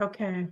Okay.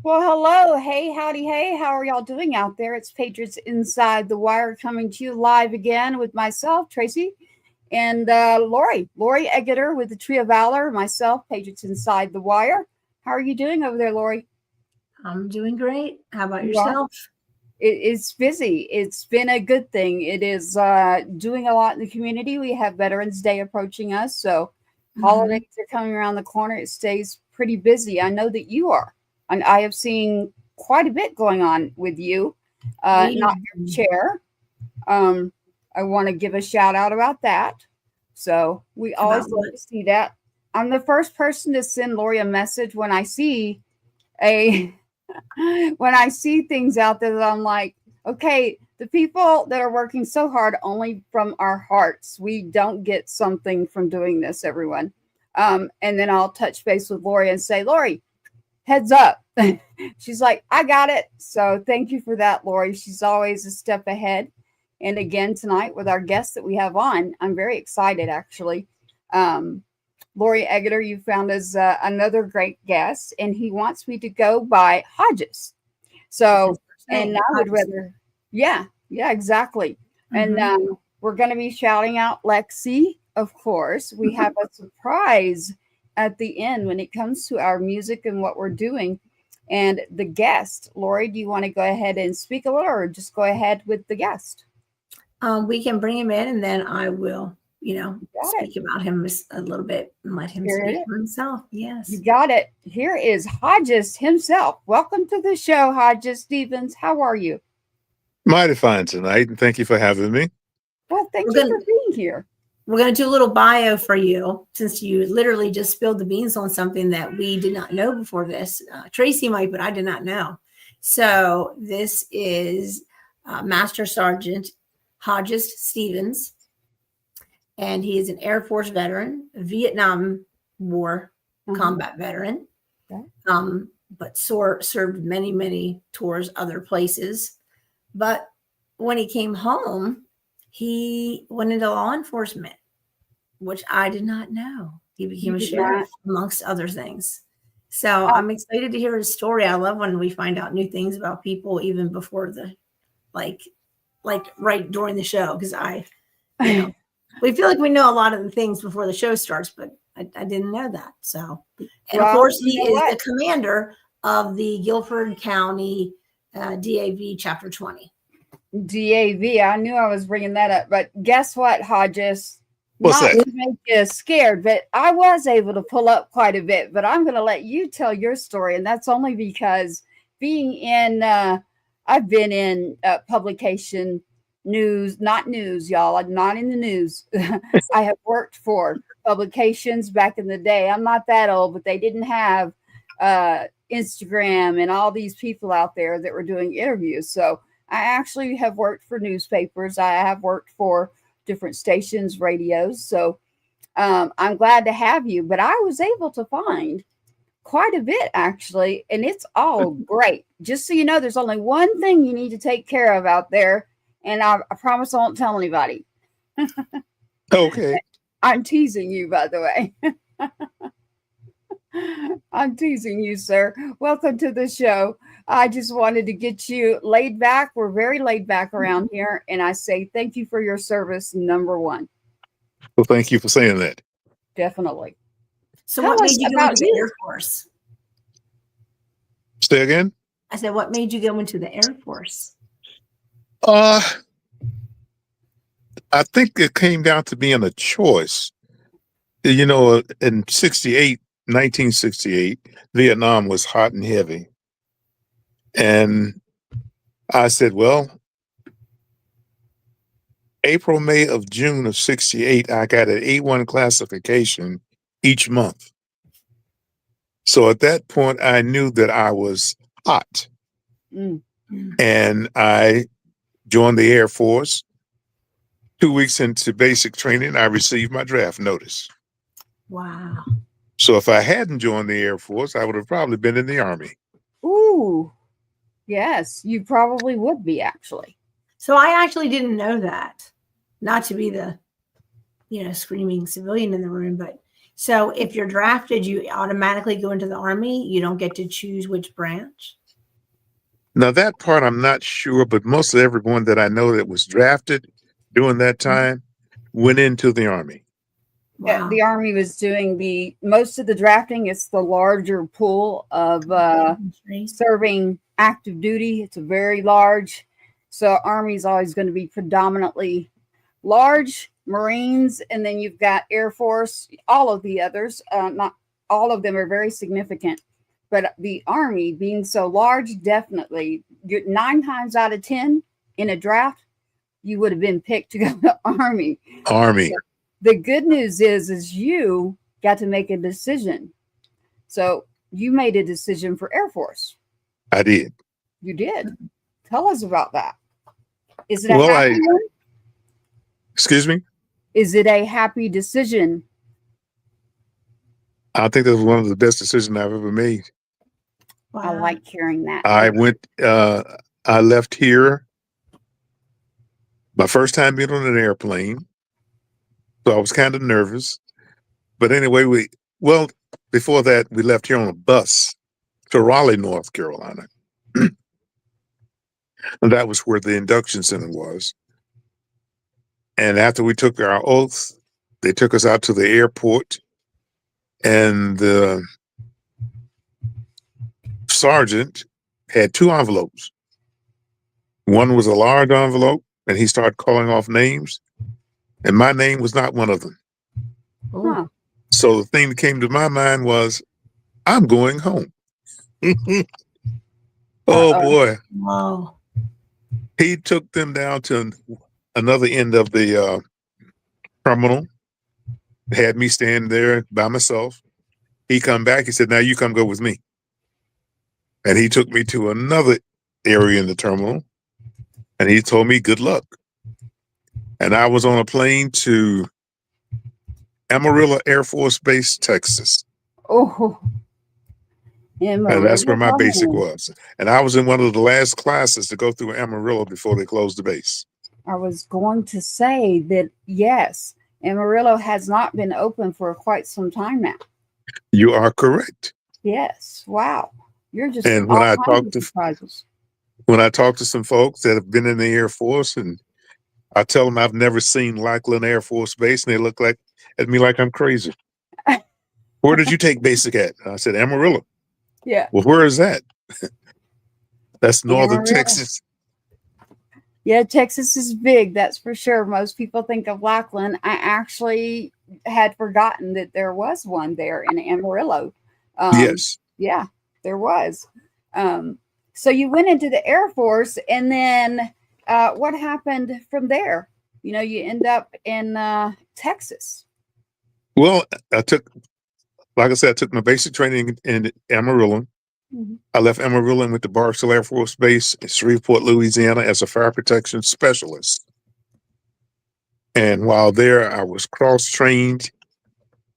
Well, hello. Hey, howdy, hey. How are y'all doing out there? It's Patriots Inside The Wire coming to you live again with myself, Tracy, and Lori Egerter with the Tree of Valor, myself, Patriots Inside The Wire. How are you doing over there, Lori? I'm doing great. How about yourself? It's busy. It's been a good thing. It is doing a lot in the community. We have Veterans Day approaching us, so holidays are coming around the corner. It stays pretty busy. I know that you are. And I have seen quite a bit going on with you, not your chair. I want to give a shout out about that. So we always love to see that. I'm the first person to send Lori a message when I see when I see things out there that I'm like, okay, the people that are working so hard only from our hearts. We don't get something from doing this, everyone. And then I'll touch base with Lori and say, Lori, heads up. She's like, I got it. So thank you for that, Lori. She's always a step ahead. And again, tonight with our guest that we have on, I'm very excited, actually. Lori Egerter, you found us another great guest, and he wants me to go by Hodgist. So, and I would rather, yeah, exactly. And we're going to be shouting out Lexi, of course. We have a surprise at the end when it comes to our music and what we're doing. And the guest, Lori, do you want to go ahead and speak a little, or just go ahead with the guest? We can bring him in, and then I will, speak about him a little bit and let him speak for himself. Yes. You got it. Here is Hodgist himself. Welcome to the show, Hodgist Stephens. How are you? Mighty fine tonight, and thank you for having me. Well, thank you for being here. We're going to do a little bio for you, since you literally just spilled the beans on something that we did not know before this. Tracy might, but I did not know. So this is Master Sergeant Hodgist Stephens, and he is an Air Force veteran, a Vietnam War combat veteran, but served many, many tours other places. But when he came home, he went into law enforcement, which I did not know. He became a sheriff, amongst other things. So I'm excited to hear his story. I love when we find out new things about people, even before the, like right during the show. Because we feel like we know a lot of the things before the show starts, but I didn't know that. So, and of course, he is the commander of the Guilford County DAV Chapter 20. DAV. I knew I was bringing that up, but guess what, Hodgist? What's Not that? to make you scared, but I was able to pull up quite a bit. But I'm going to let you tell your story, and that's only because I've been in publication news, not news, y'all. I'm not in the news. I have worked for publications back in the day. I'm not that old, but they didn't have Instagram and all these people out there that were doing interviews. So I actually have worked for newspapers. I have worked for different stations, radios. So I'm glad to have you. But I was able to find quite a bit, actually, and it's all great. Just so you know, there's only one thing you need to take care of out there, and I promise I won't tell anybody. Okay. I'm teasing you, by the way. I'm teasing you, sir. Welcome to the show. I just wanted to get you laid back. We're very laid back around here. And I say thank you for your service, number one. Well, thank you for saying that. Definitely. So what made you go to the Air Force? Say again? I said, what made you go into the Air Force? I think it came down to being a choice. You know, in 1968, Vietnam was hot and heavy. And I said, well, April, May of June of 68, I got an A1 classification each month. So at that point, I knew that I was hot. Mm. And I joined the Air Force. 2 weeks into basic training, I received my draft notice. Wow. So if I hadn't joined the Air Force, I would have probably been in the Army. Ooh, yes, you probably would be actually. So I actually didn't know that. Not to be the, screaming civilian in the room, but so if you're drafted, you automatically go into the Army. You don't get to choose which branch. Now, that part I'm not sure, but most of everyone that I know that was drafted during that time went into the Army. Yeah, Wow. the Army was doing most of the drafting. It's the larger pool of serving active duty. It's a very large. So Army is always going to be predominantly large, Marines, and then you've got Air Force. All of the others, not all of them are very significant. But the Army being so large, definitely 9 times out of 10 in a draft, you would have been picked to go to the Army. Army. So the good news is you got to make a decision. So you made a decision for Air Force. I did. You did. Tell us about that. Is it Well, a happy one? Excuse me? Is it a happy decision? I think that was one of the best decisions I've ever made. Wow. I like hearing that. I left here my first time being on an airplane. So I was kind of nervous. But anyway, before that, we left here on a bus to Raleigh, North Carolina. And that was where the induction center was. And after we took our oath, they took us out to the airport, and the sergeant had 2 envelopes. One was a large envelope, and he started calling off names, and my name was not one of them. Huh. So the thing that came to my mind was, I'm going home. Oh, boy. Wow. He took them down to another end of the terminal, had me stand there by myself. He come back, he said, now you come go with me. And he took me to another area in the terminal, and he told me good luck. And I was on a plane to Amarillo Air Force Base, Texas. Oh. And that's where my basic was. And I was in one of the last classes to go through Amarillo before they closed the base. I was going to say that, yes, Amarillo has not been open for quite some time now. You are correct. Yes. Wow. You're just and when I talk to surprises. when I talk to some folks that have been in the Air Force, and I tell them I've never seen Lackland Air Force Base, and they look at me like I'm crazy. Where did you take basic at? I said Amarillo. Yeah. Well, where is that? That's northern Amarillo. Texas. Yeah, Texas is big, that's for sure. Most people think of Lackland. I actually had forgotten that there was one there in Amarillo. Yes. Yeah, there was. So you went into the Air Force, and then what happened from there? You end up in Texas. Well, like I said, I took my basic training in Amarillo. Mm-hmm. I left Amarillo and went to Barstow Air Force Base in Shreveport, Louisiana as a fire protection specialist. And while there, I was cross-trained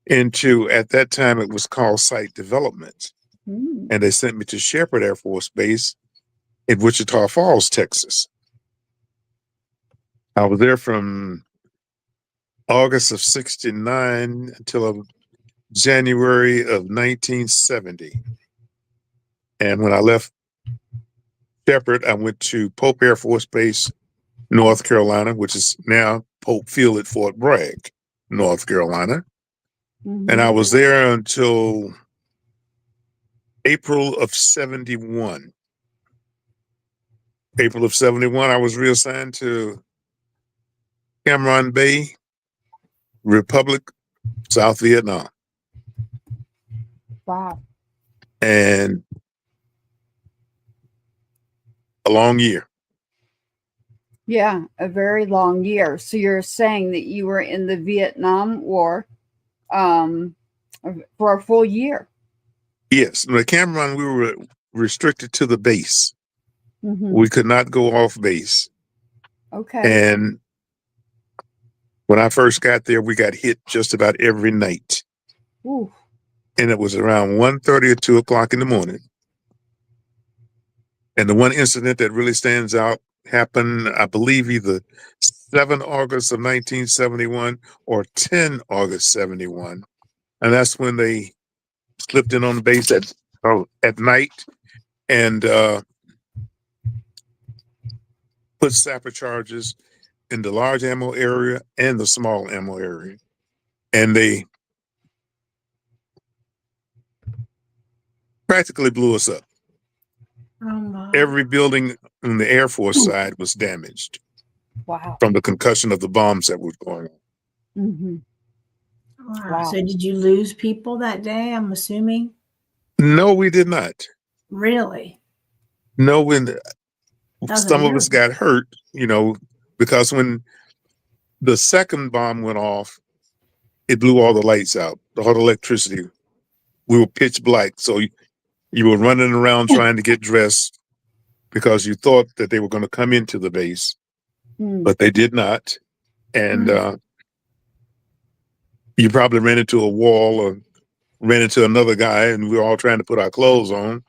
into, at that time, it was called site development. Mm. And they sent me to Shepherd Air Force Base in Wichita Falls, Texas. I was there from August of 69 until January of 1970. And when I left Shepherd, I went to Pope Air Force Base, North Carolina, which is now Pope Field at Fort Bragg, North Carolina. Mm-hmm. And I was there until April of 71. April of 71, I was reassigned to Cam Bay, Republic, South Vietnam. Wow. And a long year. Yeah, a very long year. So you're saying that you were in the Vietnam War for a full year? Yes. In Cameron, we were restricted to the base. Mm-hmm. We could not go off base. Okay. And when I first got there, we got hit just about every night. Ooh. And it was around 1:30 or 2 o'clock in the morning. And the one incident that really stands out happened, I believe, either 7 August of 1971 or 10 August 71. And that's when they slipped in on the base at night and put sapper charges in the large ammo area and the small ammo area. And they practically blew us up. Oh my. Every building on the Air Force side was damaged. Wow. From the concussion of the bombs that were going on. Mm-hmm. Wow. So did you lose people that day, I'm assuming? No, we did not. Really? No, when some of us got hurt, because when the second bomb went off, it blew all the lights out, all the electricity. We were pitch black. So you were running around trying to get dressed because you thought that they were going to come into the base, but they did not. And you probably ran into a wall or ran into another guy, and we were all trying to put our clothes on.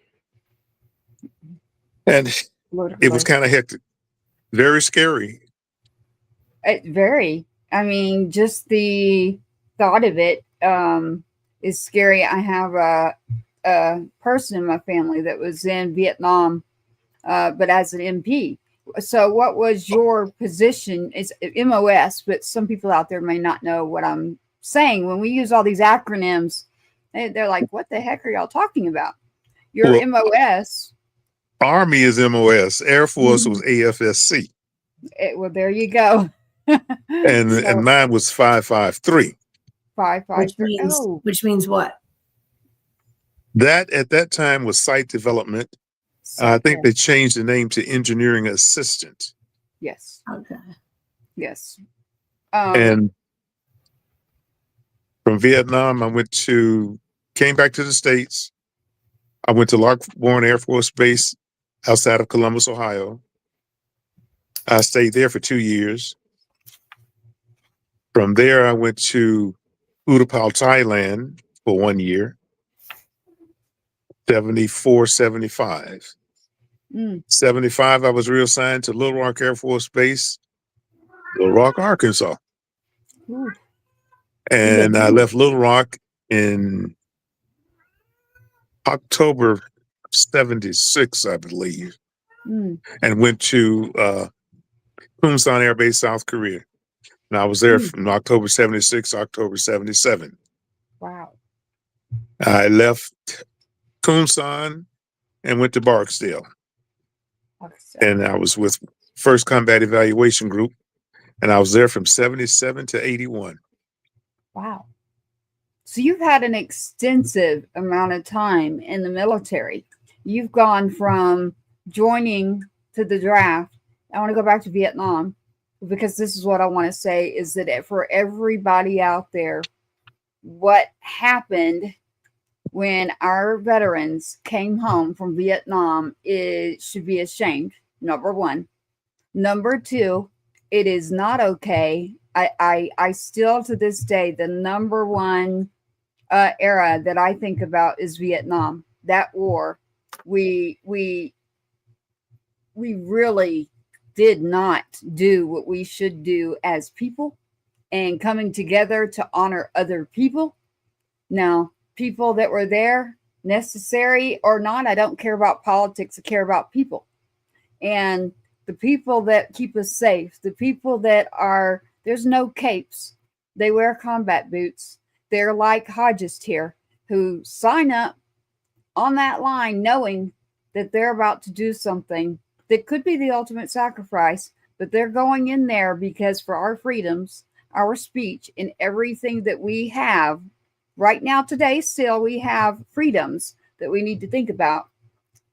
And it was kind of hectic, very scary. Very. I mean, just the thought of it is scary. I have a person in my family that was in Vietnam, but as an MP. So what was your position? It's MOS, but some people out there may not know what I'm saying. When we use all these acronyms, they're like, what the heck are y'all talking about? Your MOS. Army is MOS. Air Force was AFSC. Well, there you go. and mine was 553. 553. Which means what? That at that time was site development. I think they changed the name to engineering assistant. Yes. Okay. Yes. And from Vietnam, I came back to the States. I went to Lockbourne Air Force Base outside of Columbus, Ohio. I stayed there for 2 years. From there, I went to Utapao, Thailand for 1 year, 74, 75. 75, I was reassigned to Little Rock Air Force Base, Little Rock, Arkansas. Ooh. And I left Little Rock in October of 76, I believe, and went to Kumsan Air Base, South Korea. And I was there from October 76 to October 77. Wow. I left Kumsan and went to Barksdale. And I was with 1st Combat Evaluation Group, and I was there from 77 to 81. Wow. So you've had an extensive amount of time in the military. You've gone from joining to the draft. I want to go back to Vietnam because this is what I want to say is that for everybody out there, what happened when our veterans came home from Vietnam, it should be ashamed. Number one. Number two, it is not okay. I still to this day, the number one era that I think about is Vietnam. That war, we really did not do what we should do as people and coming together to honor other people. Now, people that were there, necessary or not, I don't care about politics. I care about people. And the people that keep us safe, the people that are, there's no capes. They wear combat boots. They're like Hodgist here, who sign up on that line, knowing that they're about to do something that could be the ultimate sacrifice, but they're going in there because for our freedoms, our speech, and everything that we have right now, today, still, we have freedoms that we need to think about.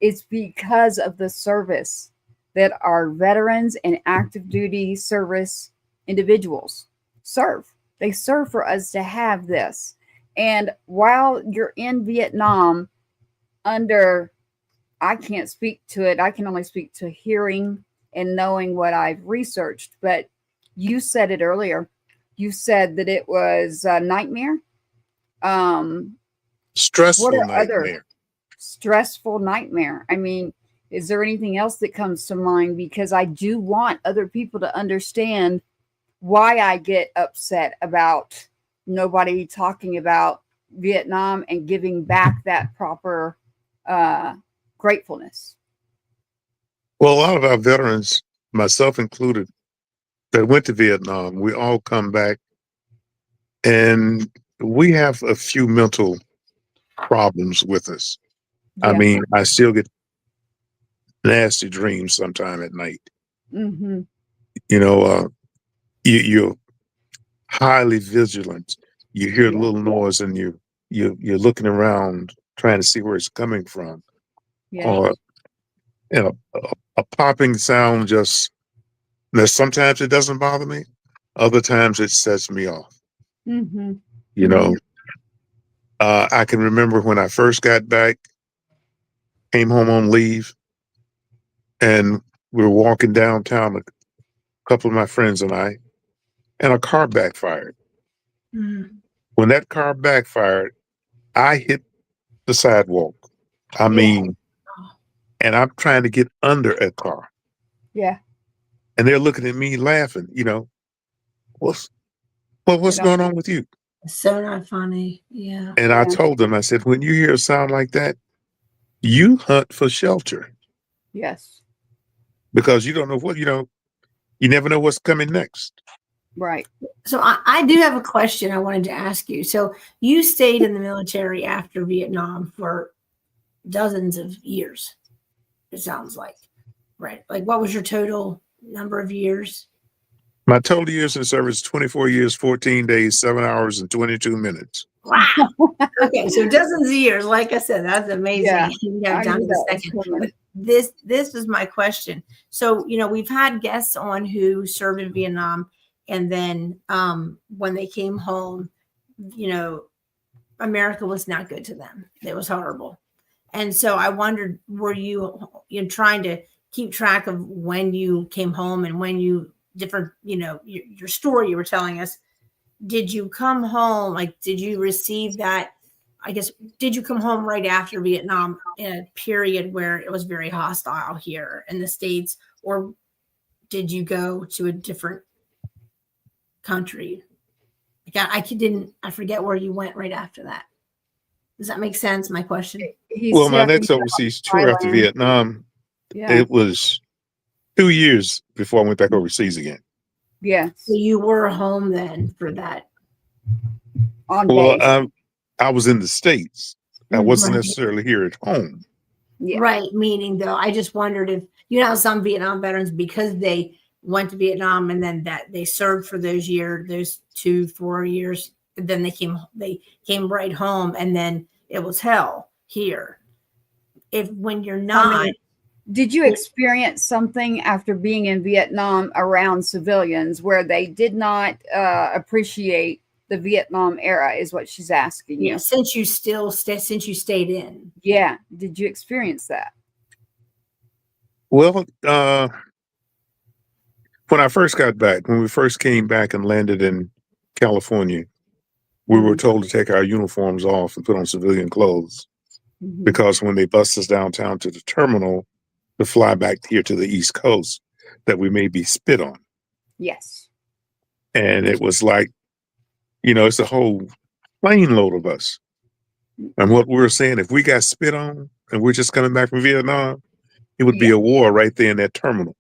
It's because of the service that our veterans and active duty service individuals serve. They serve for us to have this. And while you're in Vietnam, I can't speak to it. I can only speak to hearing and knowing what I've researched. But you said it earlier. You said that it was a nightmare. Stressful What are nightmare. other stressful nightmare? I mean, is there anything else that comes to mind? Because I do want other people to understand why I get upset about nobody talking about Vietnam and giving back that proper gratefulness. Well, a lot of our veterans, myself included, that went to Vietnam, we all come back and we have a few mental problems with us. Yeah. I mean, I still get nasty dreams sometime at night. Mm-hmm. You know, you're highly vigilant. You hear a little noise and you're looking around trying to see where it's coming from. Yeah. Or a popping sound just, now sometimes it doesn't bother me. Other times it sets me off. Mm-hmm. You know, I can remember when I first got back, came home on leave, and we were walking downtown, a couple of my friends and I, and a car backfired. Mm. When that car backfired, I hit the sidewalk. I mean, and I'm trying to get under a car. Yeah. And they're looking at me laughing, you know, what's going on with you? So not funny. Yeah. And I told them, I said, when you hear a sound like that, you hunt for shelter. Yes. Because you don't know what, you never know what's coming next. Right. So I do have a question I wanted to ask you. So you stayed in the military after Vietnam for dozens of years, it sounds like, right? Like, what was your total number of years? My total years in service, 24 years, 14 days, 7 hours, and 22 minutes. Wow. Okay, so dozens of years. Like I said, that's amazing. Yeah, You have down to the second. But this is my question. So, we've had guests on who served in Vietnam, and then when they came home, America was not good to them. It was horrible. And so I wondered, were you trying to keep track of when you came home and when you your story you were telling us? Did you come home? Like, did you receive that? I guess, did you come home right after Vietnam in a period where it was very hostile here in the States, or did you go to a different country? Like, I forget where you went right after that. Does that make sense? My question. Well, my next overseas tour after Vietnam, it was 2 years before I went back overseas again. Yes. So you were home then for that. Well, I was in the States. I wasn't necessarily here at home. Yeah. Right. Meaning, though, I just wondered if, some Vietnam veterans, because they went to Vietnam and then that they served for those 2-4 years, and then they came right home, and then it was hell here. When you're not. Did you experience something after being in Vietnam around civilians where they did not appreciate the Vietnam era, is what she's asking you? Since you stayed in. Yeah. Did you experience that? Well, when I first got back, when we first came back and landed in California, we were told to take our uniforms off and put on civilian clothes, because when they bust us downtown to the terminal to fly back here to the East Coast, that we may be spit on. Yes. And it was like, it's a whole plane load of us. And what we were saying, if we got spit on and we're just coming back from Vietnam, it would be a war right there in that terminal.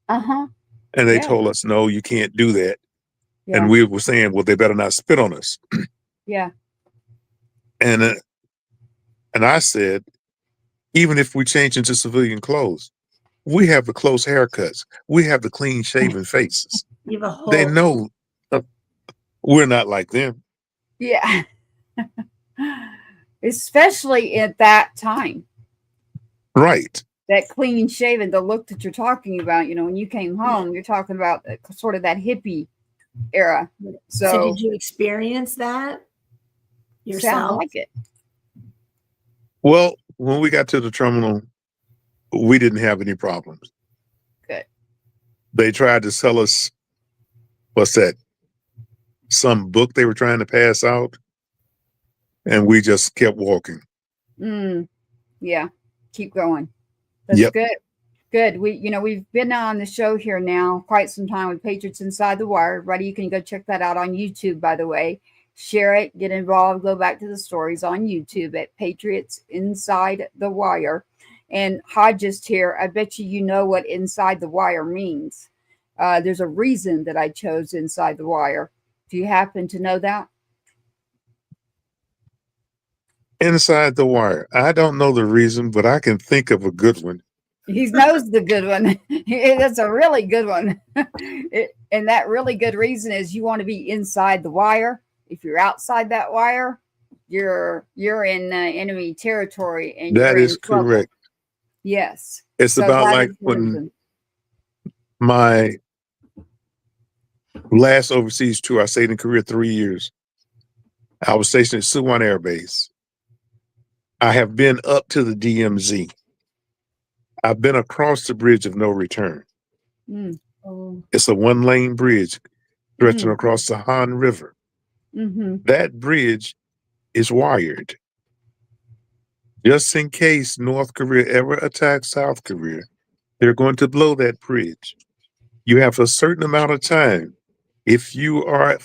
Uh-huh. And they told us, no, you can't do that. Yeah. And we were saying, well, they better not spit on us. Yeah. And I said, Even if we change into civilian clothes, we have the close haircuts. We have the clean shaven faces. You have a whole. They know we're not like them. Yeah. Especially at that time. Right. That clean shaven, the look that you're talking about, when you came home, you're talking about sort of that hippie era. So did you experience that yourself? Sounds like it. Well, when we got to the terminal, we didn't have any problems. Good. They tried to sell us, what's that? Some book they were trying to pass out, and we just kept walking. Yeah. Keep going. That's Yep. good. Good. We've been on the show here now quite some time with Patriots Inside the Wire. Everybody, you can go check that out on YouTube, by the way. Share it, get involved, go back to the stories on YouTube at Patriots Inside the Wire. And Hodgist here, I bet you know what Inside the Wire means. There's a reason that I chose Inside the Wire. Do you happen to know that? Inside the Wire. I don't know the reason, but I can think of a good one. He knows the good one. That's a really good one. And that really good reason is you want to be inside the wire. If you're outside that wire, you're in enemy territory, and That you're is in trouble. correct. Yes. It's So about that like is the when reason. my last overseas tour, I stayed in Korea 3 years. I was stationed at Suwon Air Base. I have been up to the DMZ. I've been across the bridge of no return. Oh. It's a 1-lane bridge stretching across the Han River. That bridge is wired. Just in case North Korea ever attacks South Korea, they're going to blow that bridge. You have a certain amount of time, if you are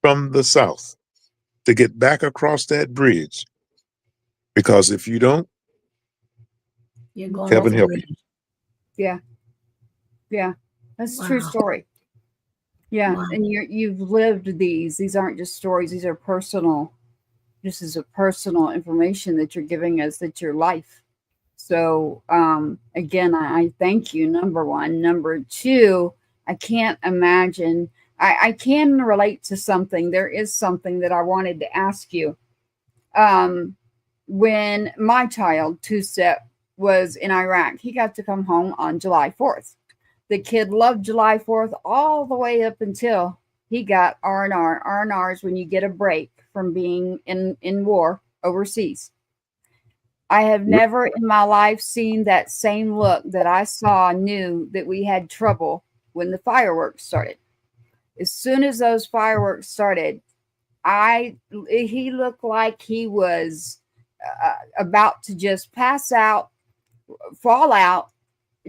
from the South, to get back across that bridge. Because if you don't, You're going heaven off help the you. bridge. Yeah. Yeah. That's a true Wow. story. Yeah. Wow. And you've lived these. These aren't just stories. These are personal. This is a personal information that you're giving us, that's your life. So again, I thank you, number one. Number two, I can't imagine. I can relate to something. There is something that I wanted to ask you. When my child, two-step, was in Iraq, he got to come home on July 4th. The kid loved July 4th all the way up until he got R&R. R&R is when you get a break from being in war overseas. I have never in my life seen that same look that I saw, knew that we had trouble when the fireworks started. As soon as those fireworks started, he looked like he was about to just pass out, fall out,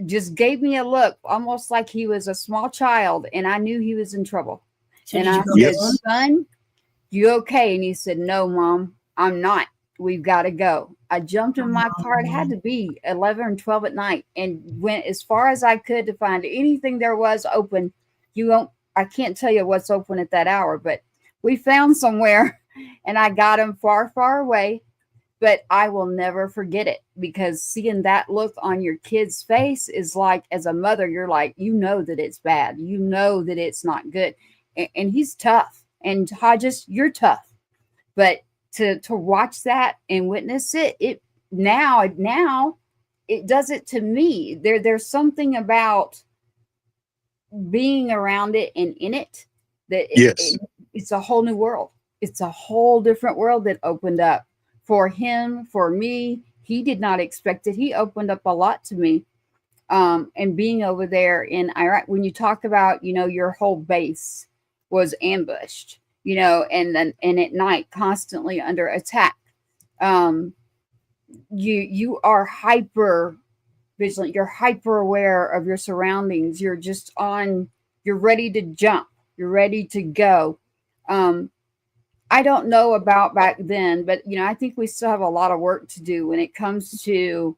just gave me a look, almost like he was a small child, and I knew he was in trouble. So and did I you go said, home? son, you okay? And he said, no, Mom, I'm not. We've got to go. I jumped in my car. It had to be 11 or 12 at night, and went as far as I could to find anything there was open. I can't tell you what's open at that hour, but we found somewhere, and I got him far, far away. But I will never forget it, because seeing that look on your kid's face is like, as a mother, you're like, you know that it's bad. You know that it's not good. And he's tough. And Hodgist, you're tough. But to watch that and witness it now it does it to me. There's something about being around it and in it that Yes. it's a whole new world. It's a whole different world that opened up for him, for me. He did not expect it. He opened up a lot to me. And being over there in Iraq, when you talk about, your whole base was ambushed, and at night constantly under attack. You are hyper vigilant. You're hyper aware of your surroundings. You're just you're ready to jump. You're ready to go. I don't know about back then, but I think we still have a lot of work to do when it comes to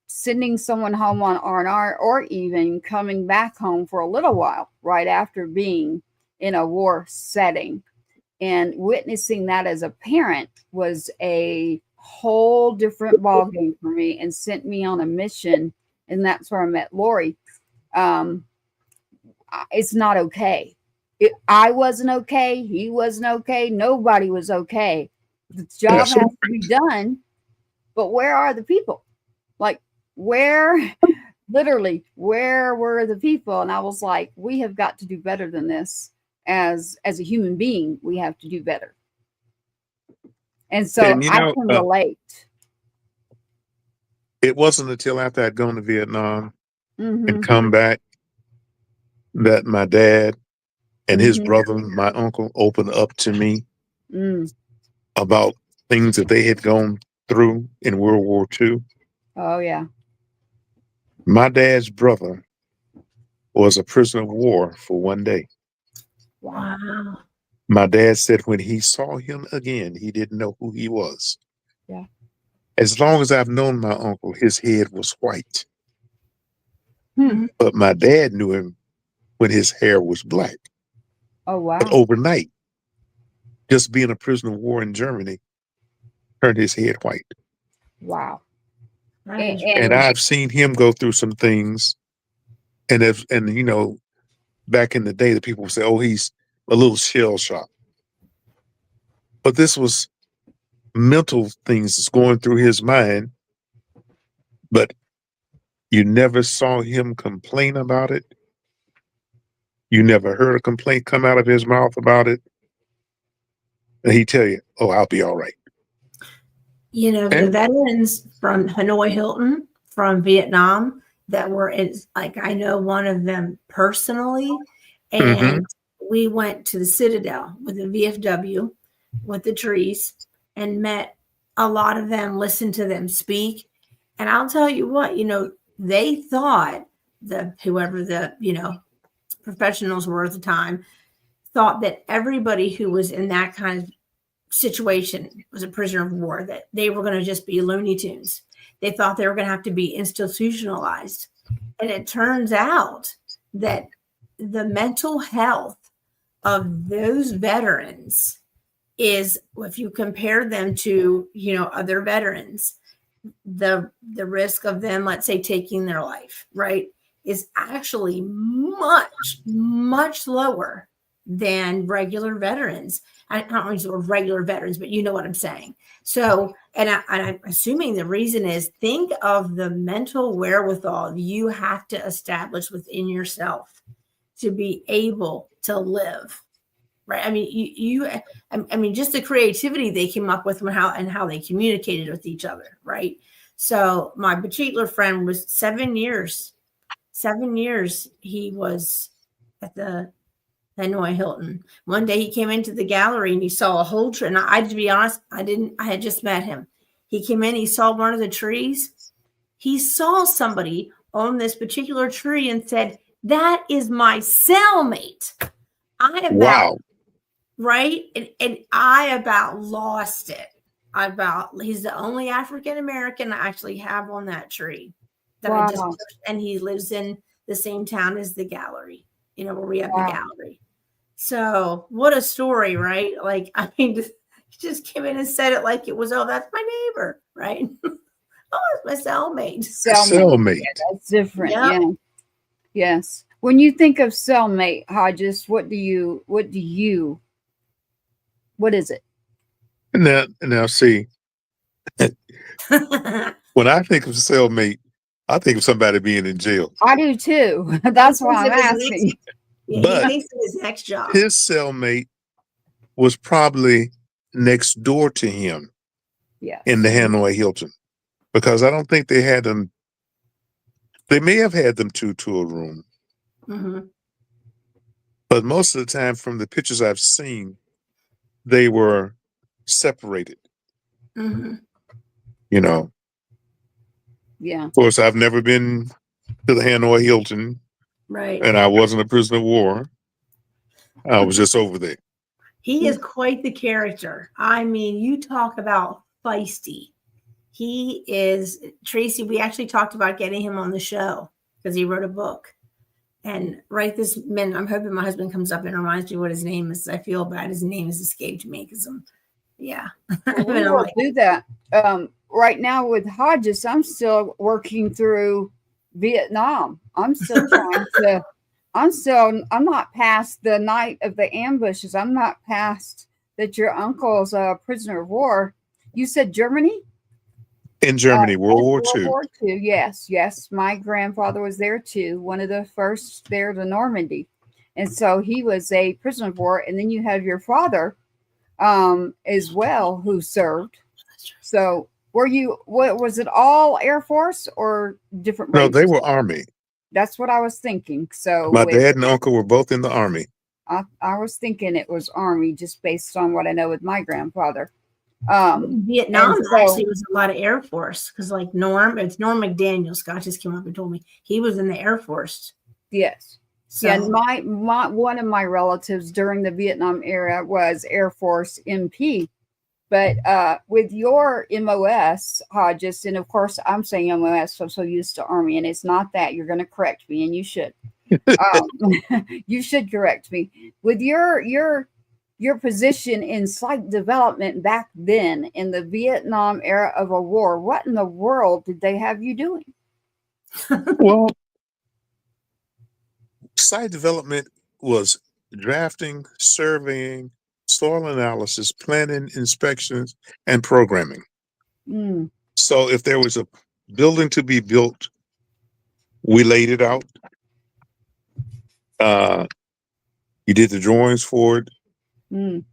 sending someone home on R&R, or even coming back home for a little while right after being in a war setting. And witnessing that as a parent was a whole different ball game for me and sent me on a mission. And that's where I met Lori. It's not okay. I wasn't okay. He wasn't okay. Nobody was okay. The job has to be done. But where are the people? Like, literally, where were the people? And I was like, we have got to do better than this. As a human being, we have to do better. And so I can relate. It wasn't until after I'd gone to Vietnam and come back that my dad and his brother, my uncle, opened up to me about things that they had gone through in World War II. Oh, yeah. My dad's brother was a prisoner of war for one day. Wow. My dad said when he saw him again, he didn't know who he was. Yeah. As long as I've known my uncle, his head was white. But my dad knew him when his hair was black. Oh, wow. But overnight, just being a prisoner of war in Germany turned his head white. Wow. And I've seen him go through some things. And you know, back in the day, the people would say, oh, he's a little shell shocked. But this was mental things that's going through his mind. But you never saw him complain about it. You never heard a complaint come out of his mouth about it. And he'd tell you, oh, I'll be all right. You know, the veterans from Hanoi Hilton, from Vietnam, that were in, like, I know one of them personally. And we went to the Citadel with the VFW, with the trees, and met a lot of them, listened to them speak. And I'll tell you what, you know, they thought whoever the, you know, professionals were at the time, thought that everybody who was in that kind of situation was a prisoner of war, that they were going to just be Looney Tunes. They thought they were going to have to be institutionalized. And it turns out that the mental health of those veterans is, if you compare them to, you know, other veterans, the risk of them, let's say, taking their life, right, is actually much, much lower than regular veterans. I don't use the word regular veterans, but you know what I'm saying. So, and I'm assuming the reason is, think of the mental wherewithal you have to establish within yourself to be able to live, right? I mean, I mean, just the creativity they came up with and how they communicated with each other, right? So my particular friend was 7 years. 7 years he was at the Hanoi Hilton. One day he came into the gallery and he saw a whole tree. And I, to be honest, I had just met him. He came in, he saw one of the trees. He saw somebody on this particular tree and said, that is my cellmate. Right? And I about lost it. He's the only African-American I actually have on that tree. And he lives in the same town as the gallery, you know, where we have the gallery. So what a story, right? Like, I mean, he just came in and said it like it was, oh, that's my neighbor, right? Oh, it's my cellmate. Cellmate. Yeah, that's different. Yep. Yeah. Yes. When you think of cellmate, Hodgist, what is it? Now see, when I think of cellmate, I think of somebody being in jail. I do too. That's why I'm asking. But he thinks of his next job. His cellmate was probably next door to him in the Hanoi Hilton, because I don't think they had them. They may have had them two to a room. But most of the time, from the pictures I've seen, they were separated. You know. Yeah. Of course, I've never been to the Hanoi Hilton. Right. And I wasn't a prisoner of war. I was just over there. He is quite the character. I mean, you talk about feisty. He is, Tracy, we actually talked about getting him on the show because he wrote a book. And right this minute, I'm hoping my husband comes up and reminds me what his name is. I feel bad. His name has escaped me because Yeah. Well, we And I'm will like, do that. Right now with Hodges, I'm still working through Vietnam. I'm still trying to. I'm not past the night of the ambushes. I'm not past that your uncle's a prisoner of war. You said Germany? In Germany, World War World II. War II. Yes, yes. My grandfather was there too. One of the first there to Normandy, and so he was a prisoner of war. And then you have your father, as well, who served. So, were you? What was it? All Air Force or different No, they branches? were Army. That's what I was thinking. So, My dad and uncle were both in the Army. I was thinking it was Army, just based on what I know with my grandfather. Vietnam and so- actually was a lot of Air Force because, like it's Norm McDaniel. Scott just came up and told me he was in the Air Force. Yes. So Yeah, my one of my relatives during the Vietnam era was Air Force MP. But with your MOS, Hodges, and of course I'm saying MOS, so I'm so used to Army, and it's not that. You're going to correct me, and you should. You should correct me. With your position in site development back then in the Vietnam era of a war, what in the world did they have you doing? Well, site development was drafting, surveying, soil analysis, planning, inspections, and programming. Mm, So if there was a building to be built, we laid it out. You did the drawings for it. mm.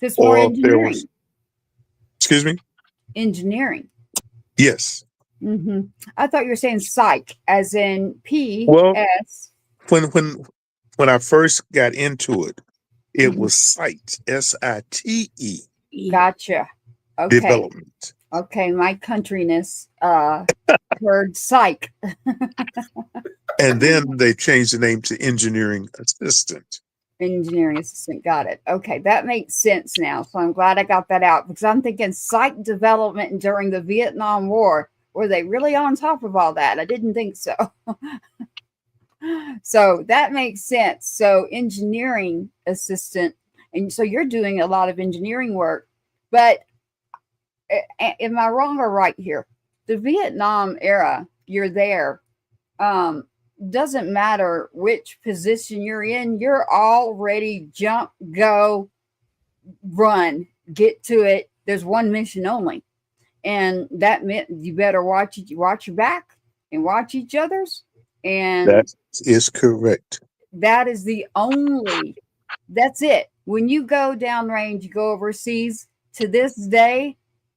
It's more Or if there engineering. was, excuse me? Engineering. Yes. Mm-hmm. I thought you were saying psych, as in P Well, S. when I first got into it, it Mhm. was site, SITE Gotcha. Okay. development. Okay, my countryness heard psych. And then they changed the name to engineering assistant. Engineering assistant. Got it. Okay, that makes sense now. So I'm glad I got that out, because I'm thinking psych development during the Vietnam War. Were they really on top of all that? I didn't think so. So that makes sense. So engineering assistant. And so you're doing a lot of engineering work. But am I wrong or right here? The Vietnam era, you're there. Doesn't matter which position you're in, you're already jump, go, run, get to it. There's one mission only. And that meant you better watch your back and watch each other's. And That is correct. that is that's it. When you go downrange, you go overseas, to this day,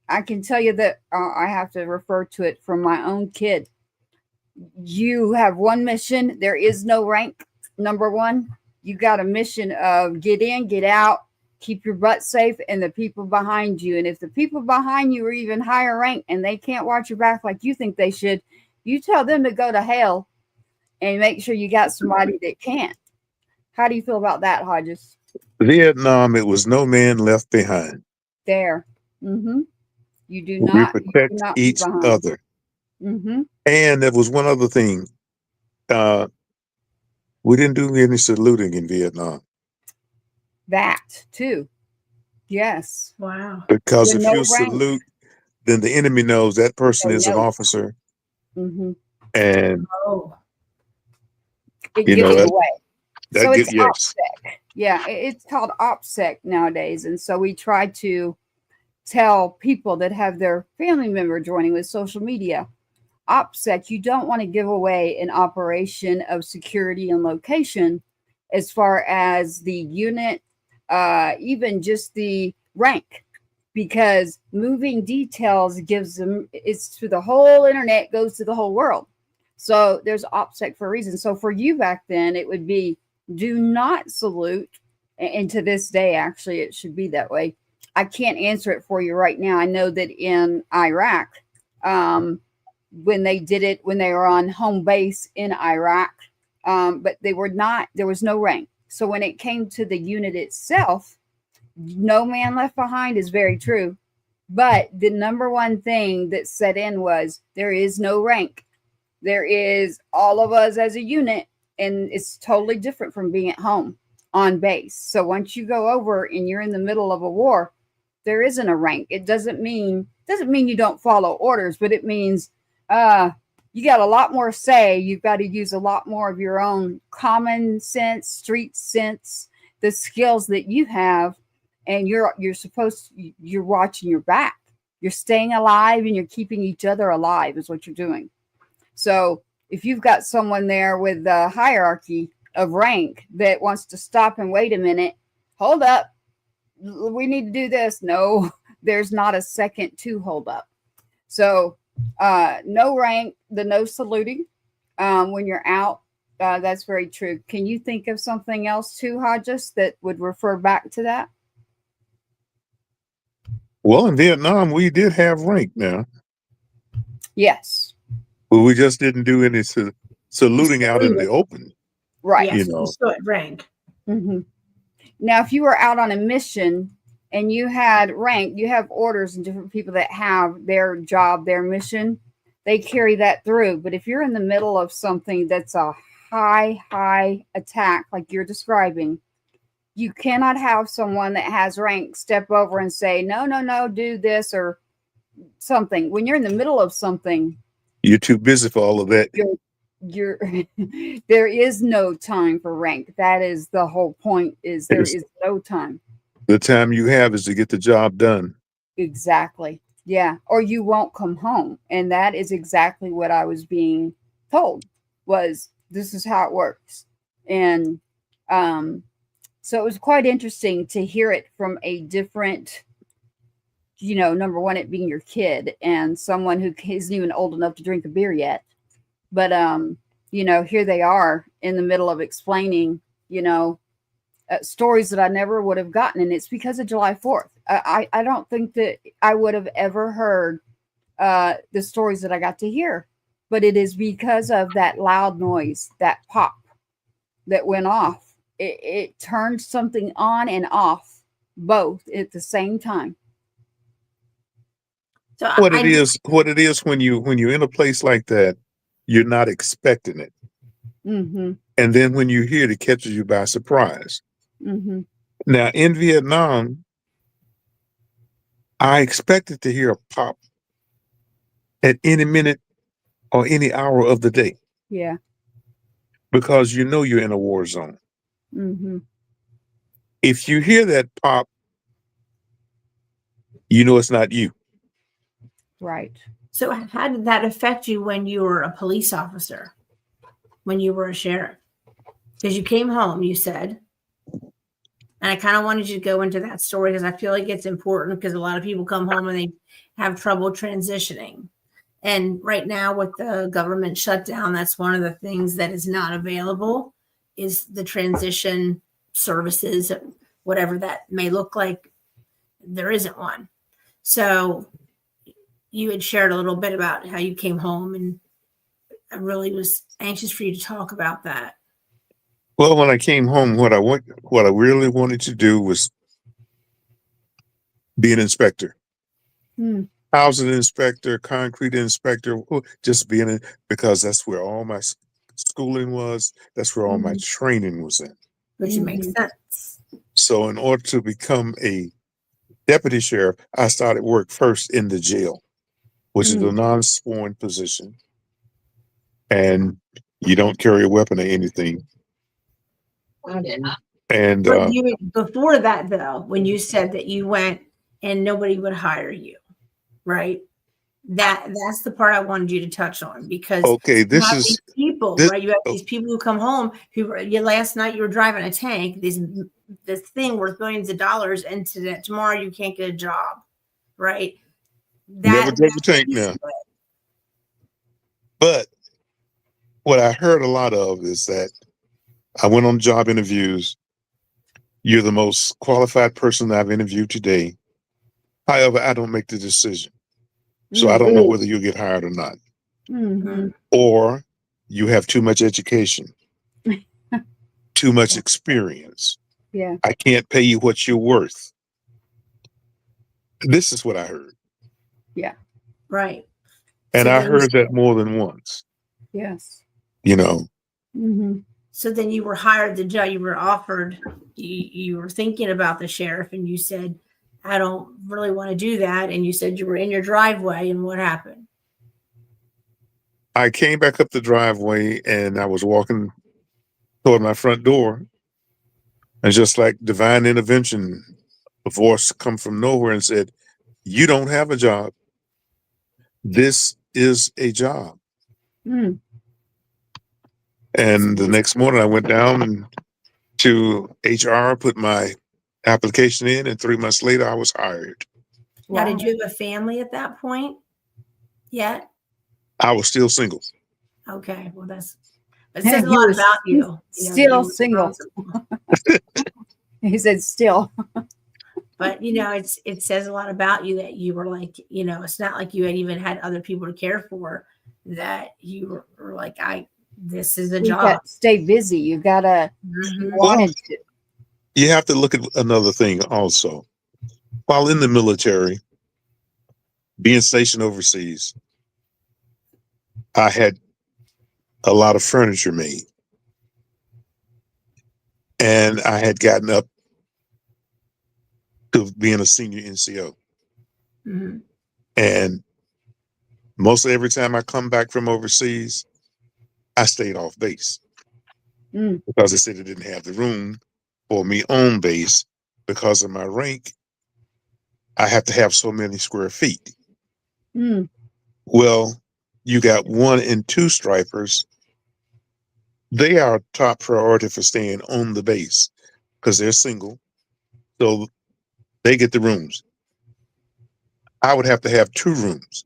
I can tell you that I have to refer to it from my own kid. You have one mission. There is no rank. Number one, you got a mission of get in, get out, keep your butt safe, and the people behind you. And if the people behind you are even higher rank and they can't watch your back like you think they should, you tell them to go to hell and make sure you got somebody that can't. How do you feel about that, Hodges? Vietnam, it was no man left behind. There. Mm-hmm. You do We not protect each other. Mm-hmm. And there was one other thing. We didn't do any saluting in Vietnam. That too. Yes. wow. Because With if no you rank. salute, then the enemy knows that person They is an know. officer. Mm-hmm. And, Oh, It you gives know, it away. So it's yes. OPSEC. Yeah, it's called OPSEC nowadays. And so we try to tell people that have their family member joining with social media, OPSEC, you don't want to give away an operation of security and location as far as the unit, even just the rank, because moving details gives them, it's to the whole internet, goes to the whole world. So there's OPSEC for a reason. So for you back then, it would be do not salute. And to this day, actually, it should be that way. I can't answer it for you right now. I know that in Iraq, when they did it, when they were on home base in Iraq, but they were not, there was no rank. So when it came to the unit itself, no man left behind is very true. But the number one thing that set in was there is no rank. There is all of us as a unit, and it's totally different from being at home on base. So once you go over and you're in the middle of a war, there isn't a rank. It doesn't mean you don't follow orders, but it means you got a lot more say. You've got to use a lot more of your own common sense, street sense, the skills that you have, and you're watching your back. You're staying alive and you're keeping each other alive is what you're doing. So if you've got someone there with the hierarchy of rank that wants to stop and wait a minute, hold up, we need to do this. No, there's not a second to hold up. So no rank, the no saluting when you're out. That's very true. Can you think of something else too, Hodgist, that would refer back to that? Well, in Vietnam, we did have rank now. Yes. But we just didn't do any saluting out in the open. Right. Yes, You know. you still at rank. Mm-hmm. Now, if you were out on a mission and you had rank, you have orders and different people that have their job, their mission, they carry that through. But if you're in the middle of something that's a high attack, like you're describing, you cannot have someone that has rank step over and say, no, do this or something. When you're in the middle of something, You're too busy for all of that. you're there is no time for rank. That is the whole point, is there is no time. The time you have is to get the job done. Exactly. Yeah. Or you won't come home. And that is exactly what I was being told, was this is how it works. And so it was quite interesting to hear it from a different, number one, it being your kid and someone who isn't even old enough to drink a beer yet. But, here they are in the middle of explaining, stories that I never would have gotten. And it's because of July 4th. I don't think that I would have ever heard the stories that I got to hear. But it is because of that loud noise, that pop that went off. It turned something on and off both at the same time. So What it is when you're in a place like that, you're not expecting it. Mm-hmm. And then when you hear it, it catches you by surprise. Mm-hmm. Now, in Vietnam, I expected to hear a pop at any minute or any hour of the day. Yeah. Because you're in a war zone. Mm-hmm. If you hear that pop, it's not you. Right. So how did that affect you when you were a police officer, when you were a sheriff? Because you came home, you said, and I kind of wanted you to go into that story because I feel like it's important, because a lot of people come home and they have trouble transitioning. And right now with the government shutdown, that's one of the things that is not available, is the transition services, whatever that may look like. There isn't one. So you had shared a little bit about how you came home, and I really was anxious for you to talk about that. Well, when I came home, what I really wanted to do was be an inspector. Housing inspector, concrete inspector, just because that's where all my schooling was. That's where all my training was in. Which makes sense. So in order to become a deputy sheriff, I started work first in the jail, which is a non-sworn position. And you don't carry a weapon or anything. And before that, though, when you said that you went and nobody would hire you, right? That's the part I wanted you to touch on, because these people, right? You have these people who come home who last night you were driving a tank, this thing worth millions of dollars, and tomorrow you can't get a job, right? Never drove a tank now. But what I heard a lot of is that I went on job interviews. You're the most qualified person that I've interviewed today. However, I don't make the decision. So I don't know whether you'll get hired or not. Mm-hmm. Or you have too much education, too much experience. Yeah. I can't pay you what you're worth. This is what I heard. Yeah. Right. And I heard that more than once. Yes. Mm-hmm. So then you were hired the job, you were offered, you were thinking about the sheriff, and you said, I don't really want to do that. And you said you were in your driveway, and what happened? I came back up the driveway and I was walking toward my front door. And just like divine intervention, a voice come from nowhere and said, "You don't have a job. This is a job." Mm. And the next morning I went down to HR, put my application in, and 3 months later I was hired. Now, Wow. did you have a family at that point yet? I was still single. Okay, well, it says a You lot were about you. You know, still that you were single. responsible. He said still. But it says a lot about you that you were like, it's not like you had even had other people to care for, that you were like, this is a You job. got to stay busy. You gotta Mhm. wanted to. You have to look at another thing also. While in the military, being stationed overseas, I had a lot of furniture made. And I had gotten up to being a senior NCO. Mhm. And mostly every time I come back from overseas, I stayed off base Mm. because they said they didn't have the room for me on base because of my rank. I have to have so many square feet. Mm. Well, you got 1 and 2 stripers. They are top priority for staying on the base because they're single. So they get the rooms. I would have to have 2 rooms.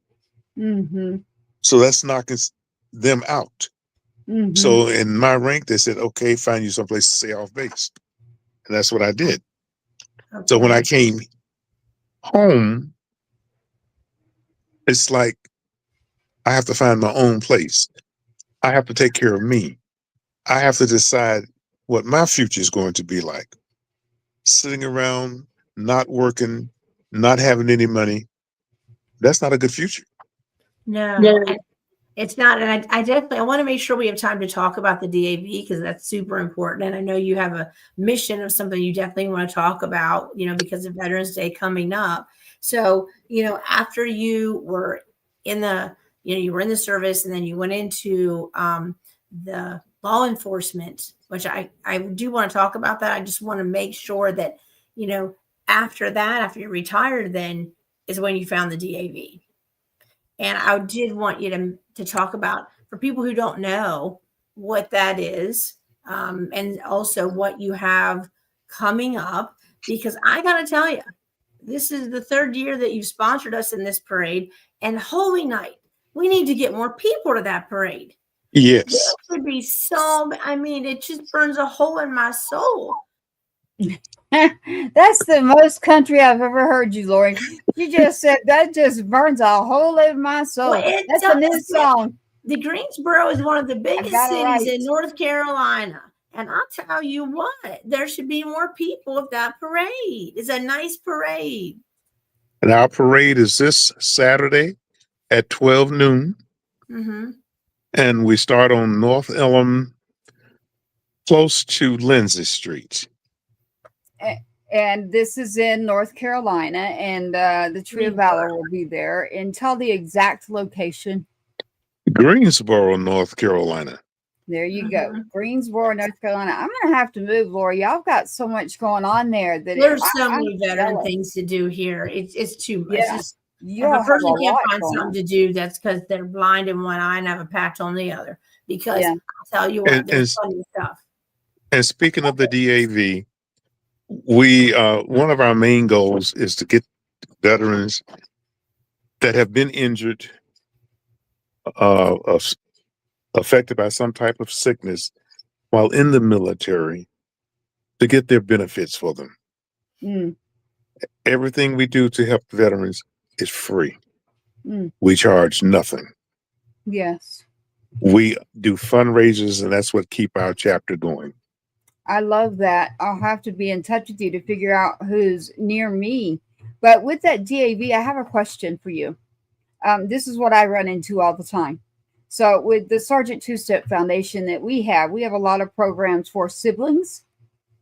Mm-hmm. So that's knocking them out. Mm-hmm. So in my rank, they said, okay, find you someplace to stay off base. And that's what I did. Okay. So when I came home, it's like I have to find my own place. I have to take care of me. I have to decide what my future is going to be like. Sitting around, not working, not having any money, that's not a good future. No, No. and it's not. And I want to make sure we have time to talk about the DAV, because that's super important. And I know you have a mission of something you definitely want to talk about, because of Veterans Day coming up. So, after you were in the, you were in the service, and then you went into the law enforcement, which I do want to talk about that. I just want to make sure that, after that, after you're retired, then is when you found the DAV. And I did want you to talk about, for people who don't know what that is, and also what you have coming up, because I got to tell you, this is the 3rd year that you've sponsored us in this parade, and holy night, we need to get more people to that parade. Yes. There should be it just burns a hole in my soul. That's the most country I've ever heard you, Lori. You just said that just burns a hole in my soul. Well, That's a new song. The Greensboro is one of the biggest got it cities right. in North Carolina. And I'll tell you what, there should be more people at that parade. It's a nice parade. And our parade is this Saturday at 12 noon. Mm-hmm. And we start on North Elm, close to Lindsay Street. And this is in North Carolina, and the Tree of Valor will be there. And tell the exact location. Greensboro, North Carolina. There you go. Greensboro, North Carolina. I'm going to have to move, Lori. Y'all got so much going on there. There's so many veteran things to do here. It's too much. Yeah. If a person can't find something to do, that's because they're blind in one eye and have a patch on the other. Because I'll tell you what, there's plenty of stuff. And speaking of the DAV, we one of our main goals is to get veterans that have been injured, affected by some type of sickness while in the military, to get their benefits for them. Mm. Everything we do to help veterans is free. Mm. We charge nothing. Yes. We do fundraisers, and that's what keep our chapter going. I love that. I'll have to be in touch with you to figure out who's near me. But with that DAV, I have a question for you. This is what I run into all the time. So with the Sergeant Two-Step Foundation that we have a lot of programs for siblings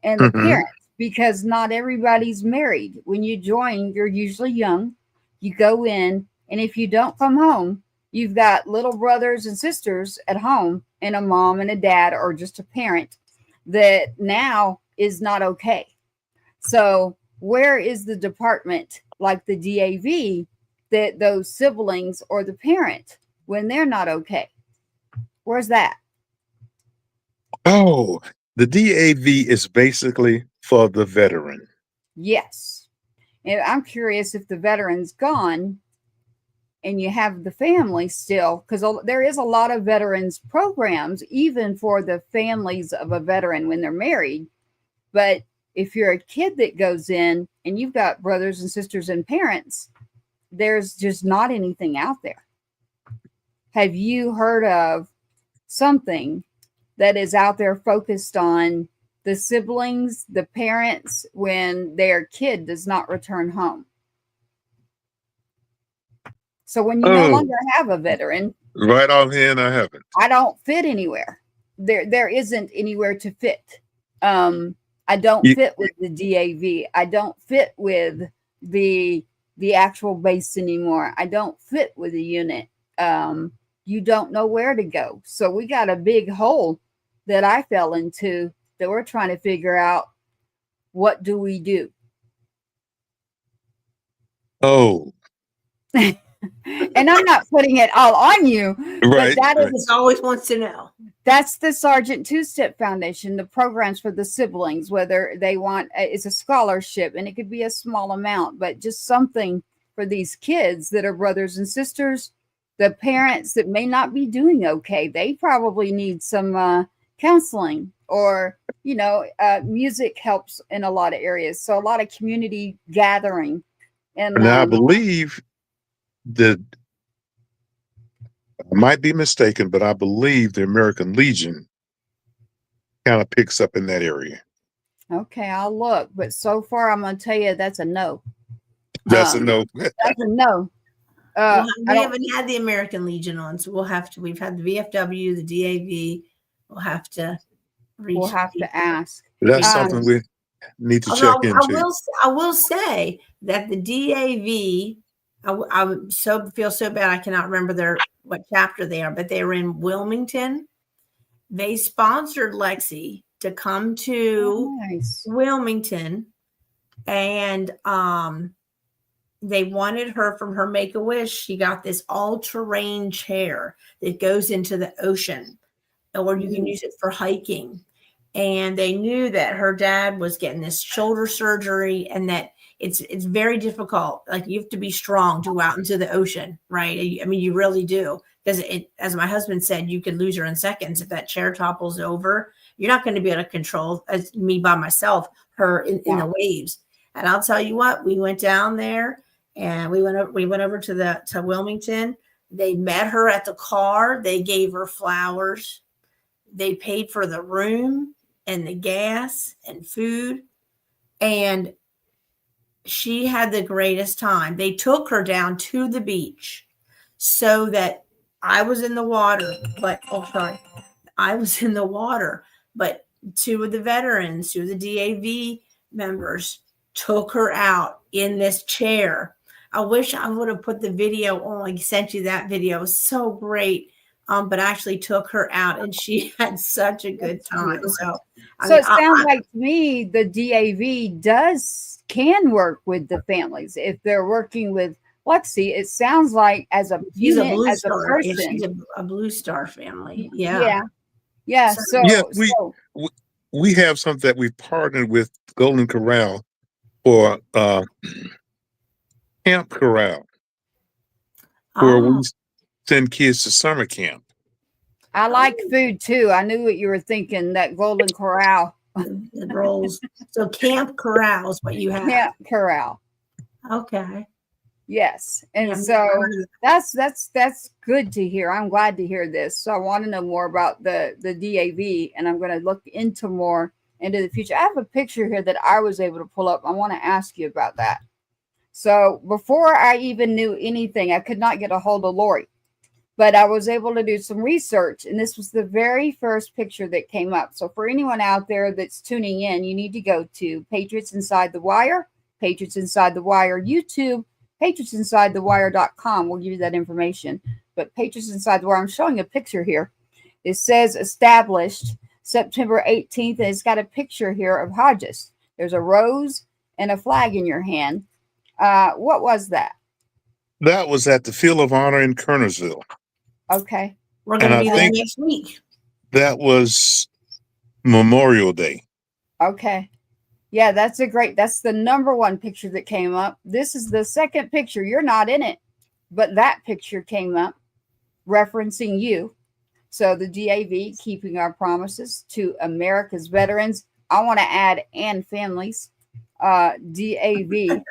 and the parents. because not everybody's married. When you join, you're usually young. You go in, and if you don't come home, you've got little brothers and sisters at home and a mom and a dad or just a parent that now is not okay. So where is the department like the DAV that those siblings or the parent when they're not okay? Where's that? Oh, the DAV is basically for the veteran. Yes. And I'm curious if the veteran's gone and you have the family still, because there is a lot of veterans programs, even for the families of a veteran when they're married. But if you're a kid that goes in and you've got brothers and sisters and parents, there's just not anything out there. Have you heard of something that is out there focused on the siblings, the parents, when their kid does not return home? So when you no longer have a veteran, right offhand, I haven't. I don't fit anywhere. There isn't anywhere to fit. I don't fit with the DAV. I don't fit with the actual base anymore. I don't fit with the unit. You don't know where to go. So we got a big hole that I fell into that we're trying to figure out, what do we do? Oh. And I'm not putting it all on you, right, but that is always wants to know. That's the Sergeant Two-Step Foundation, the programs for the siblings, whether they want, it's a scholarship and it could be a small amount, but just something for these kids that are brothers and sisters, the parents that may not be doing okay. They probably need some counseling, or, music helps in a lot of areas. So a lot of community gathering. And I believe that, I might be mistaken, but I believe the American Legion kind of picks up in that area. Okay, I'll look. But so far, I'm going to tell you that's a no. That's a no. That's a no. We haven't had the American Legion on, so we've had the VFW, the DAV. We'll have to ask. That's something we need to check into. I will say that the DAV, I feel so bad I cannot remember what chapter they are, but they were in Wilmington. They sponsored Lexi to come to Wilmington, and they wanted her, from her Make-A-Wish, she got this all-terrain chair that goes into the ocean, or you can use it for hiking. And they knew that her dad was getting this shoulder surgery, and that it's very difficult. Like, you have to be strong to go out into the ocean, right? I mean, you really do. Because as my husband said, you could lose her in seconds if that chair topples over. You're not going to be able to control, as me by myself, her in the waves. And I'll tell you what, we went down there and we went over to Wilmington. They met her at the car. They gave her flowers. They paid for the room and the gas and food. And she had the greatest time. They took her down to the beach so that I was in the water, I was in the water, but two of the veterans, two of the DAV members took her out in this chair. I wish I would have put the video on, sent you that video. It was so great. But I actually took her out, and she had such a good time. So it sounds like to me the DAV can work with the families if they're working with Lexi. It sounds like as a unit, as a person, she's a Blue Star family. We have something that we partnered with Golden Corral for Camp Corral, where we send kids to summer camp. I like food too. I knew what you were thinking, that Golden Corral. The rolls. So Camp Corral is what you have. Camp Corral. Okay. Yes. And so that's good to hear. I'm glad to hear this. So I want to know more about the DAV, and I'm going to look into more into the future. I have a picture here that I was able to pull up. I want to ask you about that. So before I even knew anything, I could not get a hold of Lori. but I was able to do some research, and this was the very first picture that came up. So for anyone out there that's tuning in, you need to go to Patriots Inside The Wire, Patriots Inside The Wire YouTube, patriotsinsidethewire.com will give you that information. But Patriots Inside The Wire, I'm showing a picture here. It says established September 18th, and it's got a picture here of Hodgist. There's a rose and a flag in your hand. What was that? That was at the Field of Honor in Kernersville. Okay. We're going to And be I there think next week. that was Memorial Day. Okay. Yeah, that's the number one picture that came up. This is the second picture. You're not in it, but that picture came up referencing you. So the DAV, keeping our promises to America's veterans. I want to add and families. DAV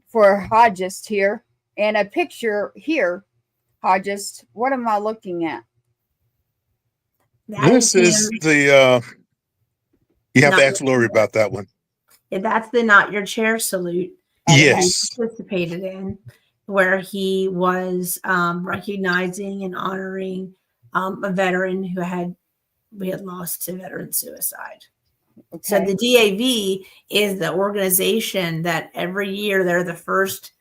for Hodgist here. And a picture here, Hodgist. What am I looking at? This is the, you have to ask Lori about that one. Yeah, that's the Not Your Chair salute. Yes. He participated in, where he was recognizing and honoring a veteran we had lost to veteran suicide. Okay. So the DAV is the organization that every year they're the first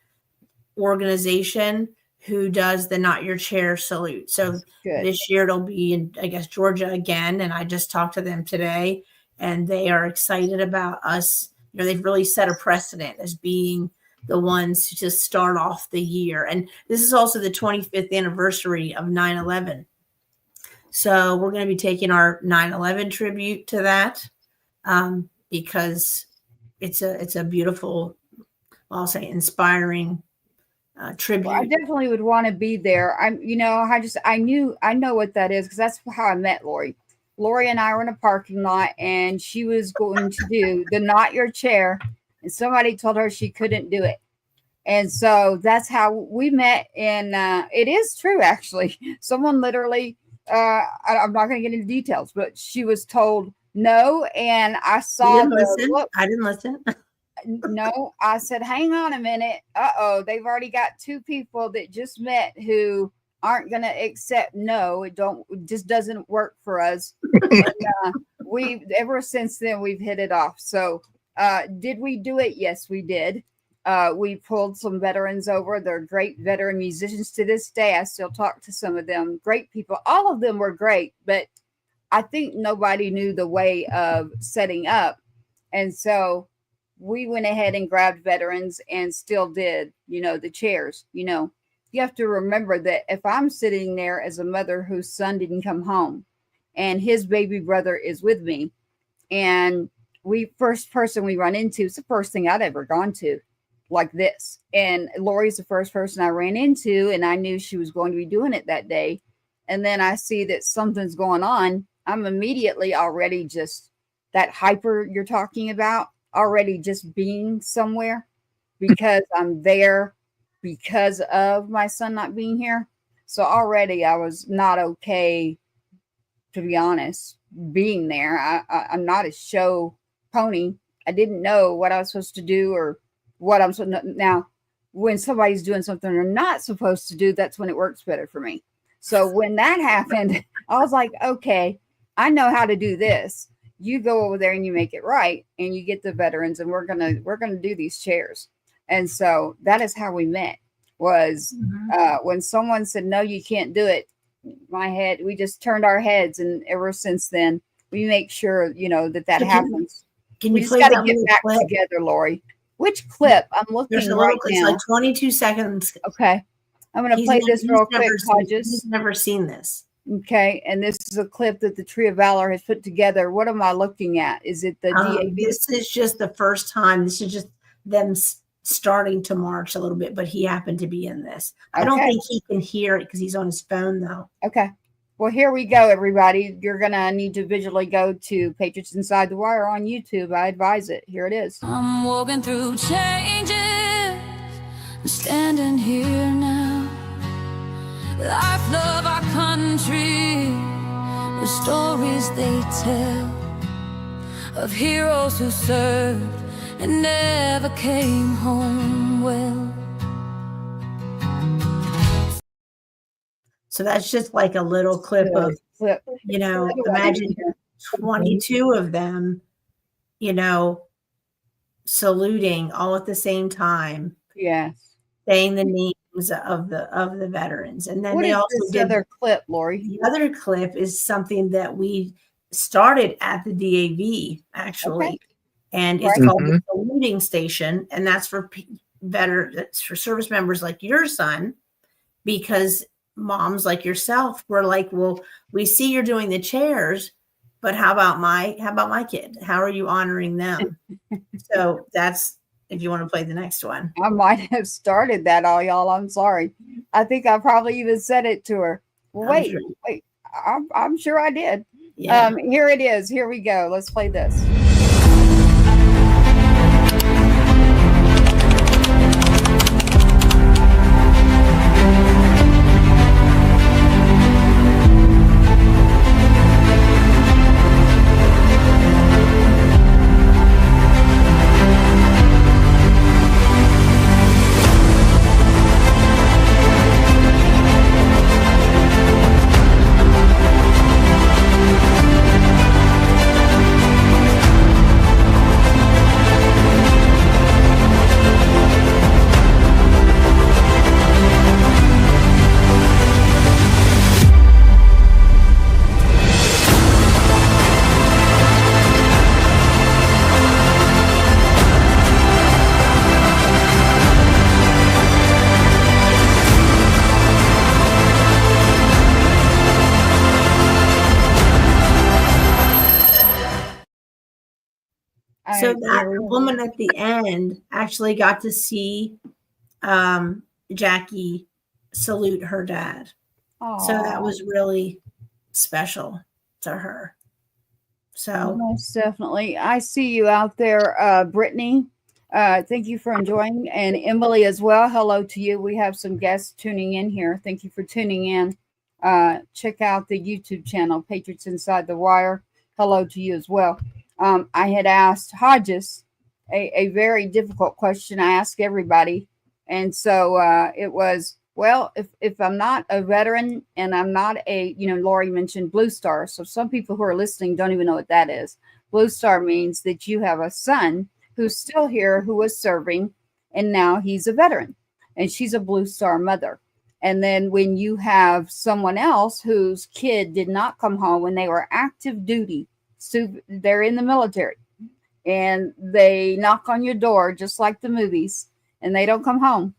organization who does the Not Your Chair salute. So this year it'll be in, I guess, Georgia again. And I just talked to them today, and they are excited about us. You know, they've really set a precedent as being the ones to just start off the year. And this is also the 25th anniversary of 9/11. So we're going to be taking our 9/11 tribute to that because it's a beautiful, I'll say, inspiring tribute. Well, I definitely would want to be there. I know what that is because that's how I met Lori. Lori and I were in a parking lot, and she was going to do the Not Your Chair, and somebody told her she couldn't do it. And so that's how we met. And it is true, actually. Someone literally, I'm not going to get into details, but she was told no. And I saw I didn't listen. No, I said, hang on a minute. They've already got two people that just met who aren't going to accept no. It just doesn't work for us. And, ever since then we've hit it off. So did we do it? Yes, we did. We pulled some veterans over. They're great veteran musicians to this day. I still talk to some of them. Great people. All of them were great, but I think nobody knew the way of setting up. And so we went ahead and grabbed veterans and still did, the chairs. You have to remember that if I'm sitting there as a mother whose son didn't come home and his baby brother is with me, and first person we run into is the first thing I'd ever gone to like this. And Lori's the first person I ran into, and I knew she was going to be doing it that day. And then I see that something's going on. I'm immediately already just that hyper you're talking about, already just being somewhere because I'm there because of my son not being here. So already I was not okay, to be honest, being there. I'm not a show pony. I didn't know what I was supposed to do or what I'm supposed to. Now, when somebody's doing something they're not supposed to do, that's when it works better for me. So when that happened, I was like, okay, I know how to do this. You go over there and you make it right, and you get the veterans, and we're gonna do these chairs. And so that is how we met. Was when someone said no, you can't do it. We just turned our heads, and ever since then, we make sure that happens. Can we you just got to get back together, Lori? Which clip? I'm looking right now. It's like 22 seconds. Okay, I'm going to play this real quick. He's never seen this. Okay, and this is a clip that the Tree of Valor has put together. What am I looking at? Is it the DAV? This is just the first time. This is just them starting to march a little bit, but he happened to be in this. Okay. I don't think he can hear it because he's on his phone, though. Okay. Well, here we go, everybody. You're going to need to visually go to Patriots Inside the Wire on YouTube. I advise it. Here it is. I'm walking through changes, standing here now. Life, love, our country, the stories they tell of heroes who served and never came home well. So that's just like a little clip of, imagine 22 of them, saluting all at the same time. Yes. Saying the names of the veterans. And then What they is also this did other clip, Lori? the other clip is something that we started at the DAV actually. Okay. And it's called the saluting station. And that's for that's for service members like your son, because moms like yourself were like, well, we see you're doing the chairs, but how about my kid? How are you honoring them? So that's, if you want to play the next one. I might have started that, all y'all. I'm sorry. I think I probably even said it to her. Wait. I'm sure I did. Yeah. Here it is. Here we go. Let's play this. So that woman at the end actually got to see Jackie salute her dad. Aww. So that was really special to her. So most definitely. I see you out there, Brittany. Thank you for enjoying, and Emily as well. Hello to you. We have some guests tuning in here. Thank you for tuning in. Check out the YouTube channel, Patriots Inside The Wire. Hello to you as well. I had asked Hodgist a very difficult question. I ask everybody. And so it was, well, if I'm not a veteran and I'm not Lori mentioned Blue Star. So some people who are listening don't even know what that is. Blue Star means that you have a son who's still here, who was serving, and now he's a veteran. And she's a Blue Star mother. And then when you have someone else whose kid did not come home when they were active duty, so they're in the military, and they knock on your door just like the movies, and they don't come home.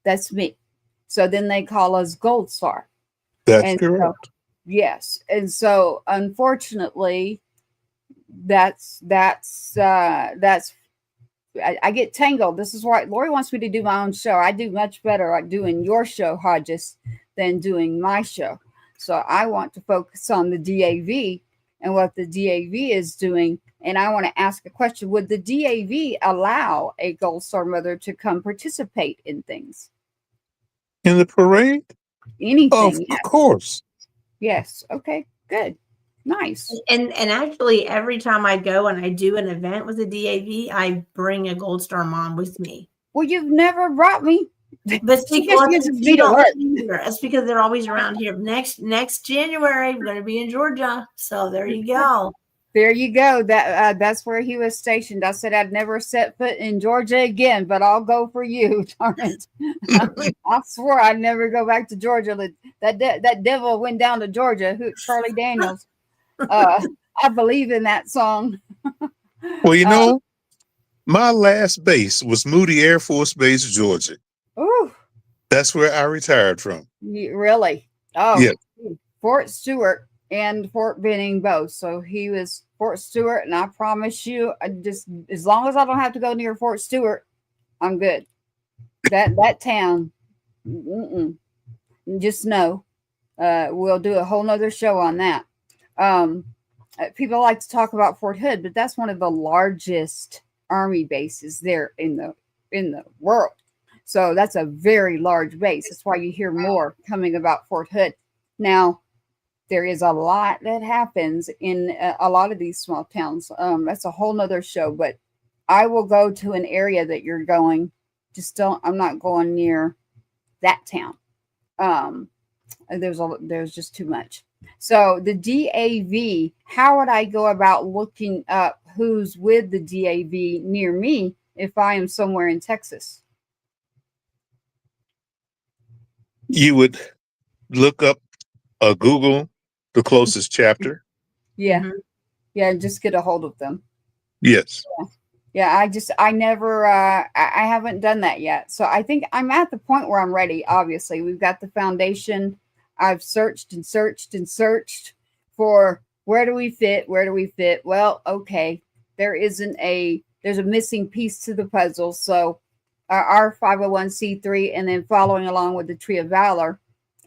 That's me. So then they call us Gold Star. That's correct. So, yes. And so unfortunately, that's I get tangled. This is why Lori wants me to do my own show. I do much better at doing your show, Hodgist, than doing my show. So I want to focus on the DAV and what the DAV is doing. And I want to ask a question. Would the DAV allow a Gold Star mother to come participate in things? In the parade? Anything. Of course. Yes. Okay, good. Nice. And actually every time I go and I do an event with the DAV, I bring a Gold Star mom with me. Well, you've never brought me. But it's because they're always around here. Next January, we're going to be in Georgia. So there you go. There you go. That's where he was stationed. I said I'd never set foot in Georgia again, but I'll go for you. Darn it! I swore I'd never go back to Georgia. That devil went down to Georgia. Charlie Daniels. I believe in that song. Well, my last base was Moody Air Force Base, Georgia. Ooh. That's where I retired from. Really? Oh, yeah. Fort Stewart and Fort Benning both. So he was Fort Stewart, and I promise you, just as long as I don't have to go near Fort Stewart, I'm good. That town, just know, we'll do a whole nother show on that. People like to talk about Fort Hood, but that's one of the largest Army bases there in the world. So that's a very large base. That's why you hear more coming about Fort Hood. Now, there is a lot that happens in a lot of these small towns. That's a whole nother show, but I will go to an area that you're going. I'm not going near that town. There's just too much. So the DAV, how would I go about looking up who's with the DAV near me if I am somewhere in Texas? You would look up Google the closest chapter. Yeah. Mhm. Yeah, just get a hold of them. Yes. Yeah, I never, I haven't done that yet. So I think I'm at the point where I'm ready. Obviously, we've got the foundation. I've searched and searched and searched for where do we fit? Where do we fit? Well, okay, there's a missing piece to the puzzle. So our 501c3 and then following along with the Tree of Valor,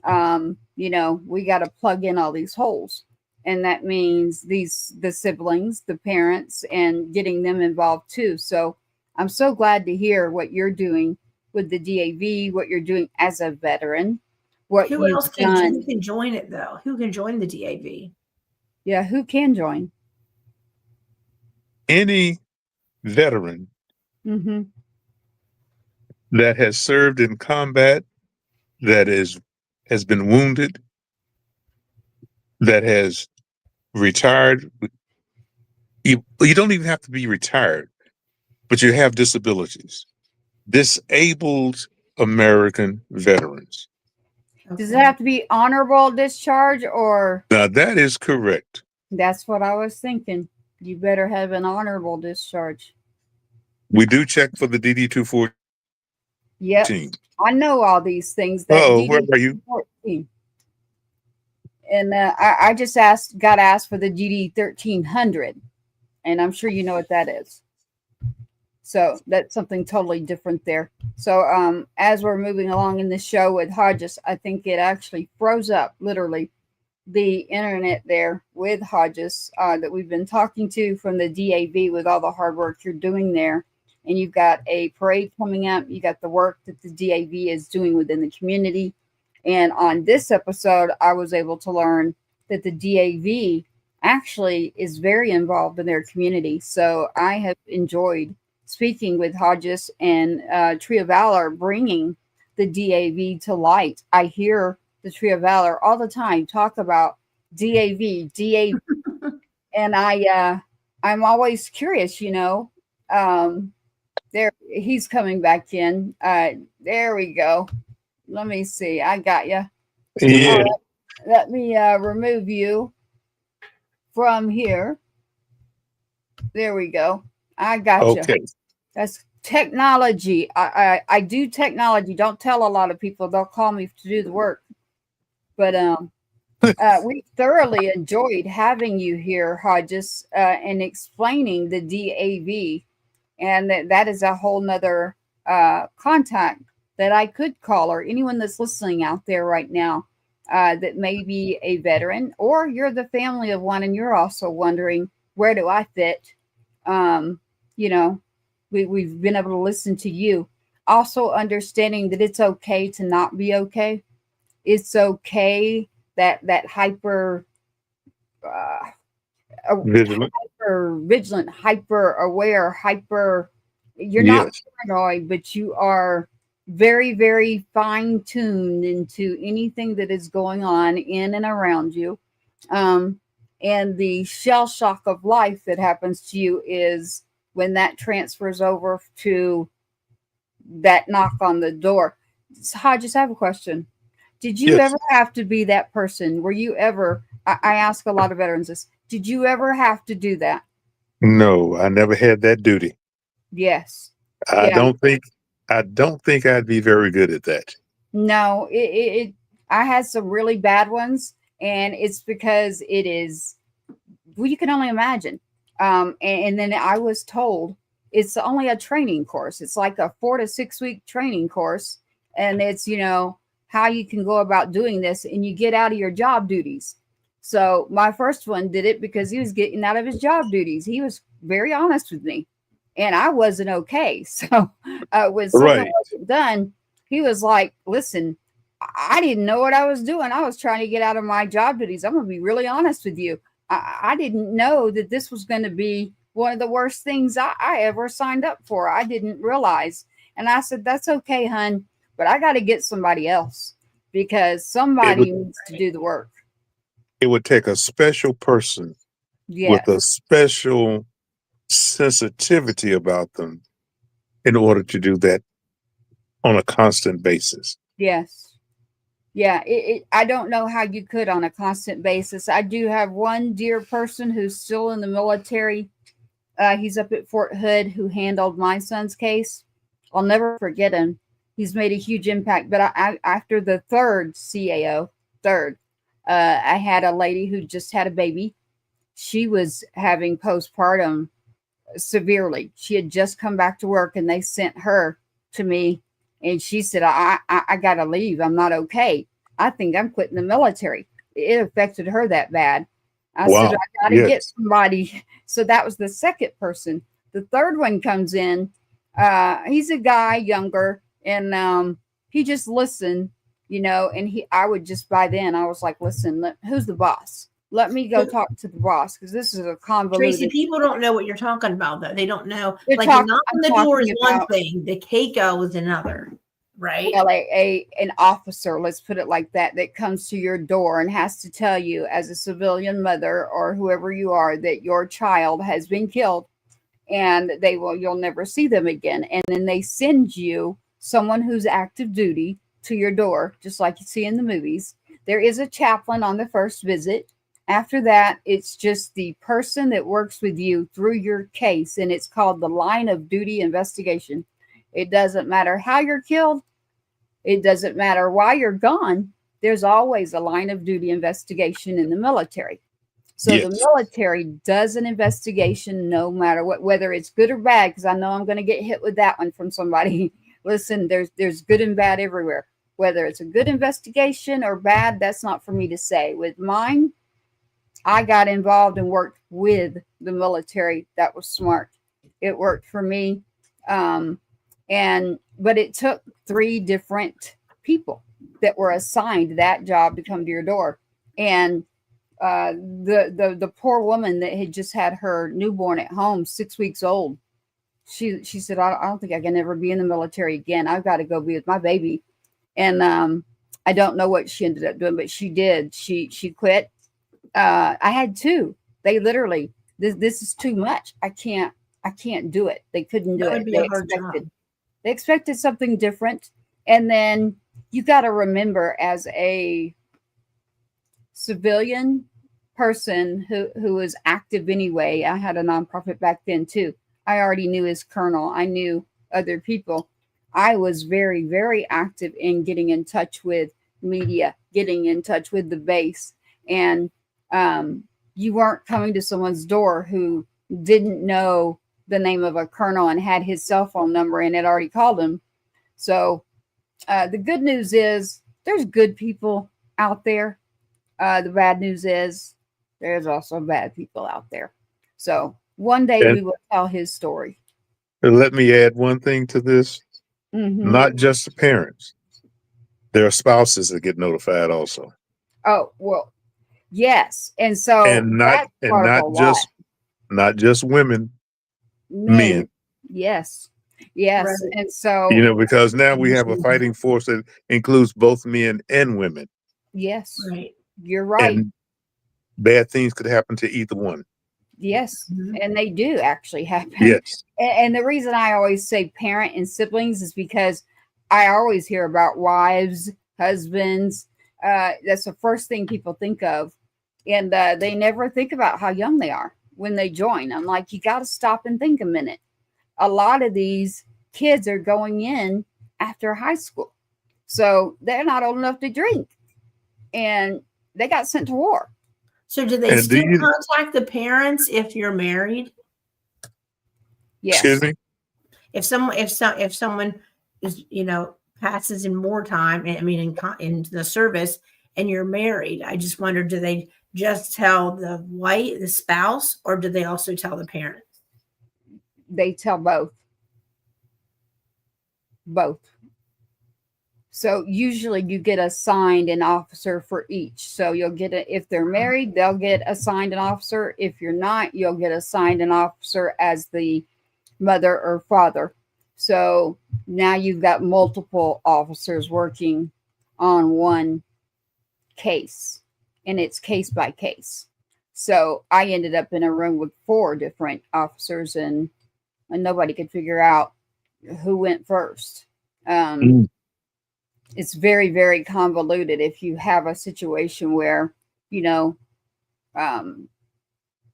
we got to plug in all these holes. And that means the siblings, the parents, and getting them involved too. So I'm so glad to hear what you're doing with the DAV, what you're doing as a veteran, what Who you've else done. who can join it though? Who can join the DAV? Yeah, who can join? Any veteran Mm-hmm. that has served in combat, that has been wounded, that has retired. You don't even have to be retired, but you have disabilities. Disabled American veterans. Does it have to be honorable discharge or? Now that is correct. That's what I was thinking. You better have an honorable discharge. We do check for the DD-214. Yep. I know all these things. Oh, where are you? And I just got asked for the DD-1300, and I'm sure you know what that is. So that's something totally different there. So as we're moving along in the show with Hodgist, I think it actually froze up literally the internet there with Hodgist that we've been talking to from the DAV with all the hard work you're doing there. And you've got a parade coming up. You got the work that the DAV is doing within the community. And on this episode, I was able to learn that the DAV actually is very involved in their community. So I have enjoyed speaking with Hodgist and Tree of Valor, bringing the DAV to light. I hear the Tree of Valor all the time talk about DAV, and I'm always curious, there he's coming back in. There we go. Let me see. I got you. Yeah. Let me remove you from here. There we go. I got you. Okay. That's technology. I do technology. Don't tell a lot of people. They'll call me to do the work. But we thoroughly enjoyed having you here, Hodgist, and explaining the DAV. And that is a whole nother contact that I could call, or anyone that's listening out there right now that may be a veteran, or you're the family of one and you're also wondering, where do I fit? We've been able to listen to you. Also understanding that it's okay to not be okay. It's okay that hyper Vigilant. hyper vigilant, hyper aware, you're not paranoid, but you are very, very fine tuned into anything that is going on in and around you. And the shell shock of life that happens to you is when that transfers over to that knock on the door. Hodgist, I have a question. Did you ever have to be that person? Were you ever, I ask a lot of veterans this, did you ever have to do that? No, I never had that duty. Yes. I don't think I'd be very good at that. No, I had some really bad ones, and it's because it is, well, you can only imagine. And then I was told it's only a training course. It's like a 4 to 6 week training course. And it's, how you can go about doing this, and you get out of your job duties. So my first one did it because he was getting out of his job duties. He was very honest with me, and I wasn't okay. So when something wasn't done, he was like, listen, I didn't know what I was doing. I was trying to get out of my job duties. I'm going to be really honest with you. I didn't know that this was going to be one of the worst things I ever signed up for. I didn't realize. And I said, that's okay, hun, but I got to get somebody else. because somebody needs to do the work. It would take a special person Yes. with a special sensitivity about them in order to do that on a constant basis. Yes. Yeah. I don't know how you could on a constant basis. I do have one dear person who's still in the military. He's up at Fort Hood, who handled my son's case. I'll never forget him. He's made a huge impact. But after the third CAO, I had a lady who just had a baby. She was having postpartum severely. She had just come back to work, and they sent her to me, and she said, I gotta leave. I'm not okay. I think I'm quitting the military. It affected her that bad. I said, I gotta get somebody. So that was the second person. The third one comes in. He's a guy, younger, and he just listened, and I would just, by then I was like, listen, who's the boss? Let me go talk to the boss, because this is a convoluted. Tracy, people don't know what you're talking about, though. They don't know. They're like, knock on the door is one thing. The Keiko is another, right? Well, an officer, let's put it like that comes to your door and has to tell you, as a civilian mother or whoever you are, that your child has been killed, and you'll never see them again. And then they send you someone who's active duty to your door, just like you see in the movies. There is a chaplain on the first visit. After that, it's just the person that works with you through your case, and it's called the line of duty investigation. It doesn't matter how you're killed. It doesn't matter why you're gone. There's always a line of duty investigation in the military. So the military does an investigation no matter what, whether it's good or bad, because I know I'm going to get hit with that one from somebody. Listen, there's good and bad everywhere. Whether it's a good investigation or bad, that's not for me to say. With mine, I got involved and worked with the military. That was smart. It worked for me. But it took 3 different people that were assigned that job to come to your door. And the poor woman that had just had her newborn at home, 6 weeks old, she said, I don't think I can ever be in the military again. I've got to go be with my baby. And I don't know what she ended up doing, but she did. She quit. I had 2. They literally, this is too much. I can't do it. They couldn't do it. They expected something different. And then you got to remember, as a civilian person who was active anyway, I had a nonprofit back then too. I already knew his colonel. I knew other people. I was very, very active in getting in touch with media, getting in touch with the base. And you weren't coming to someone's door who didn't know the name of a colonel and had his cell phone number and had already called him. So the good news is there's good people out there. The bad news is there's also bad people out there. So one day we will tell his story. Let me add one thing to this. Mm-hmm. Not just the parents. There are spouses that get notified also. Oh, well, yes. And so not just women, men. Yes. Right. And so, because now we have a fighting force that includes both men and women. Yes. Right. You're right. And bad things could happen to either one. Yes. Mm-hmm. And they do actually happen. Yes. And the reason I always say parent and siblings is because I always hear about wives, husbands. That's the first thing people think of. And they never think about how young they are when they join. I'm like, you got to stop and think a minute. A lot of these kids are going in after high school. So they're not old enough to drink. And they got sent to war. So do they still contact the parents if you're married? Yes. Excuse me? If someone is, passes in wartime, in the service, and you're married, I just wonder, do they just tell the spouse, or do they also tell the parents? They tell both. Both. So usually you get assigned an officer for each. So you'll get if they're married, they'll get assigned an officer. If you're not, you'll get assigned an officer as the mother or father. So now you've got multiple officers working on one case, and it's case by case. So I ended up in a room with 4 different officers, and nobody could figure out who went first. It's very, very convoluted if you have a situation where,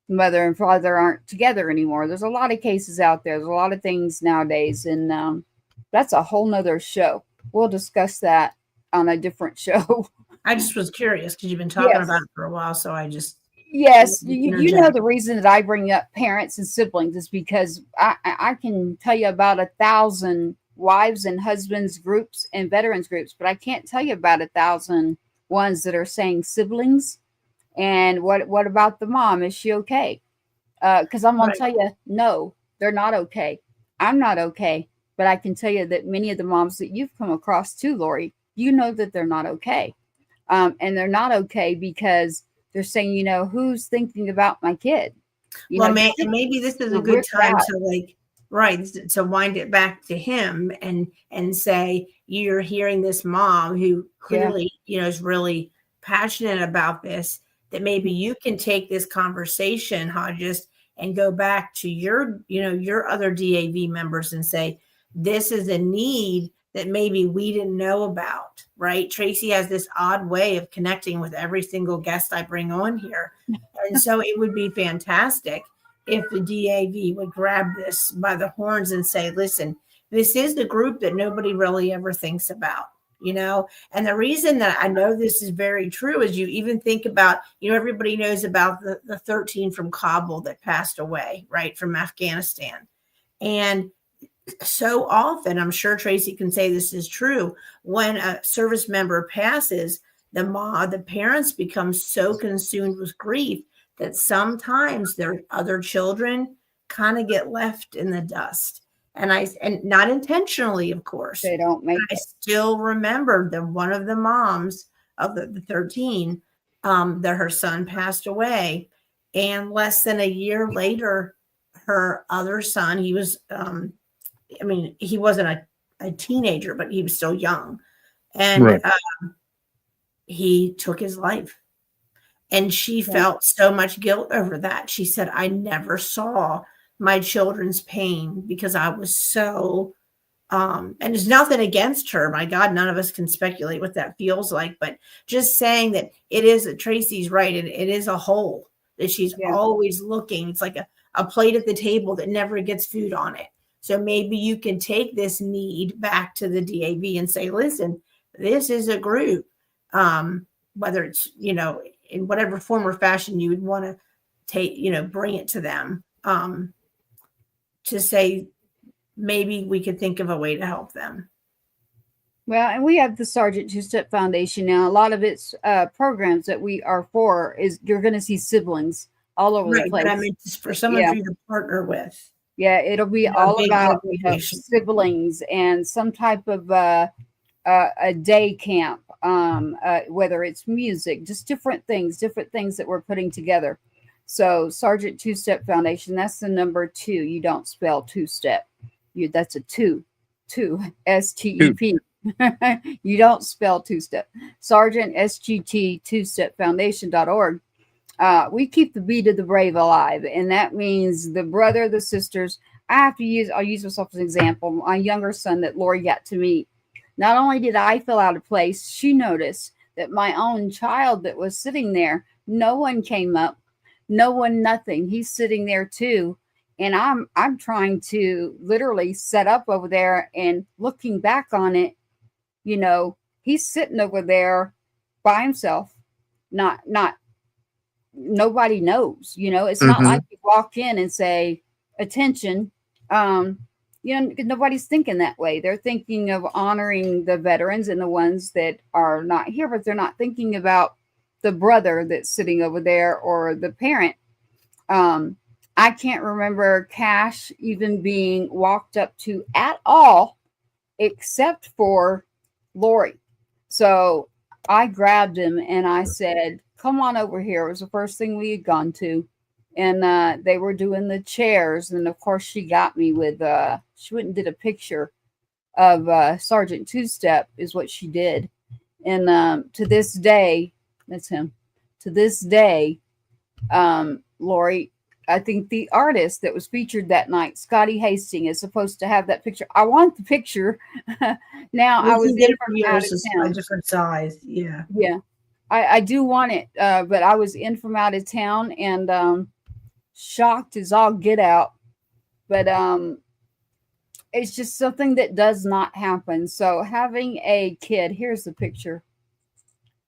mother and father aren't together anymore. There's a lot of cases out there. There's a lot of things nowadays, and that's a whole nother show. We'll discuss that on a different show. I just was curious because you've been talking Yes. about it for a while, so I just Yes, you know the reason that I bring up parents and siblings is because I can tell you about 1,000 wives and husbands groups and veterans groups, but I can't tell you about 1,000 ones that are saying siblings. And what about the mom? Is she okay? Because I'm gonna tell you, no, they're not okay. I'm not okay, but I can tell you that many of the moms that you've come across too, Lori, you know that they're not okay, and they're not okay because they're saying, who's thinking about my kid? Maybe this is a good time to wind it back to him and say, you're hearing this mom who clearly, is really passionate about this, that maybe you can take this conversation, Hodgist, and go back to your other DAV members and say, this is a need that maybe we didn't know about, right? Tracy has this odd way of connecting with every single guest I bring on here. And so it would be fantastic if the DAV would grab this by the horns and say, listen, this is the group that nobody really ever thinks about, And the reason that I know this is very true is you even think about, everybody knows about the 13 from Kabul that passed away, right, from Afghanistan. And so often, I'm sure Tracy can say this is true, when a service member passes, the parents become so consumed with grief that sometimes their other children kind of get left in the dust. And not intentionally, of course. They don't make it. I still remember that one of the moms of the 13, that her son passed away. And less than a year later, her other son, he was, he wasn't a teenager, but he was still young. And he took his life. And she felt so much guilt over that. She said, I never saw my children's pain because I was so, and there's nothing against her. My God, none of us can speculate what that feels like. But just saying that Tracy's right. And it is a hole that she's always looking. It's like a plate at the table that never gets food on it. So maybe you can take this need back to the DAV and say, listen, this is a group, whether it's, in whatever form or fashion you would want to take, bring it to them, to say, maybe we could think of a way to help them. Well, and we have the Sergeant Two-Step Foundation now. A lot of its programs that we are for is you're going to see siblings all over the place. But I mean, for someone for you to partner with. Yeah, it'll be all about siblings and some type of a day camp, whether it's music, just different things that we're putting together. So Sergeant Two-Step Foundation, that's the number 2. You don't spell two-step. That's a 2, STEP. You don't spell two-step. Sergeant SGT Two-Step Foundation.org. We keep the beat of the brave alive, and that means the brother, the sisters. I'll use myself as an example. My younger son that Lori got to meet. Not only did I feel out of place, she noticed that my own child that was sitting there, no one came up, no one, nothing. He's sitting there too, and I'm trying to literally set up over there, and looking back on it, he's sitting over there by himself, not. Nobody knows, it's not like you walk in and say, attention. Nobody's thinking that way. They're thinking of honoring the veterans and the ones that are not here, but they're not thinking about the brother that's sitting over there or the parent. I can't remember Cash even being walked up to at all, except for Lori. So I grabbed him and I said, come on over here. It was the first thing we had gone to. And they were doing the chairs. And of course, she got me with, she went and did a picture of Sergeant Two-Step is what she did. And to this day, that's him. To this day, Lori, I think the artist that was featured that night, Scotty Hastings, is supposed to have that picture. I want the picture. Now, I was in from out of town. A different size. Yeah. Yeah, I do want it, but I was in from out of town and shocked as all get out. But it's just something that does not happen. So having a kid, here's the picture.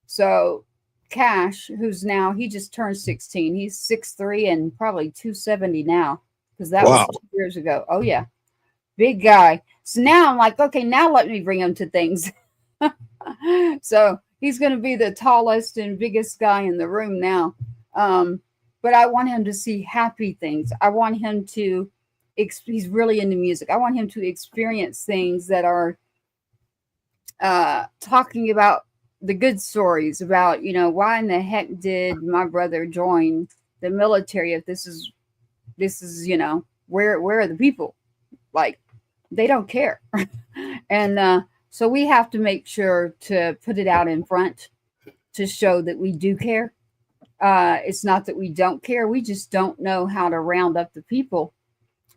So Cash, who's now, he just turned 16. He's 6'3" and probably 270 now, because that was 2 years ago. Oh yeah, big guy. So now I'm like, okay, now let me bring him to things. So he's going to be the tallest and biggest guy in the room now. But I want him to see happy things. I want him to, he's really into music. I want him to experience things that are talking about the good stories about, you know, why in the heck did my brother join the military if this is, you know, where are the people? Like, they don't care. And so we have to make sure to put it out in front to show that we do care. It's not that we don't care. We just don't know how to round up the people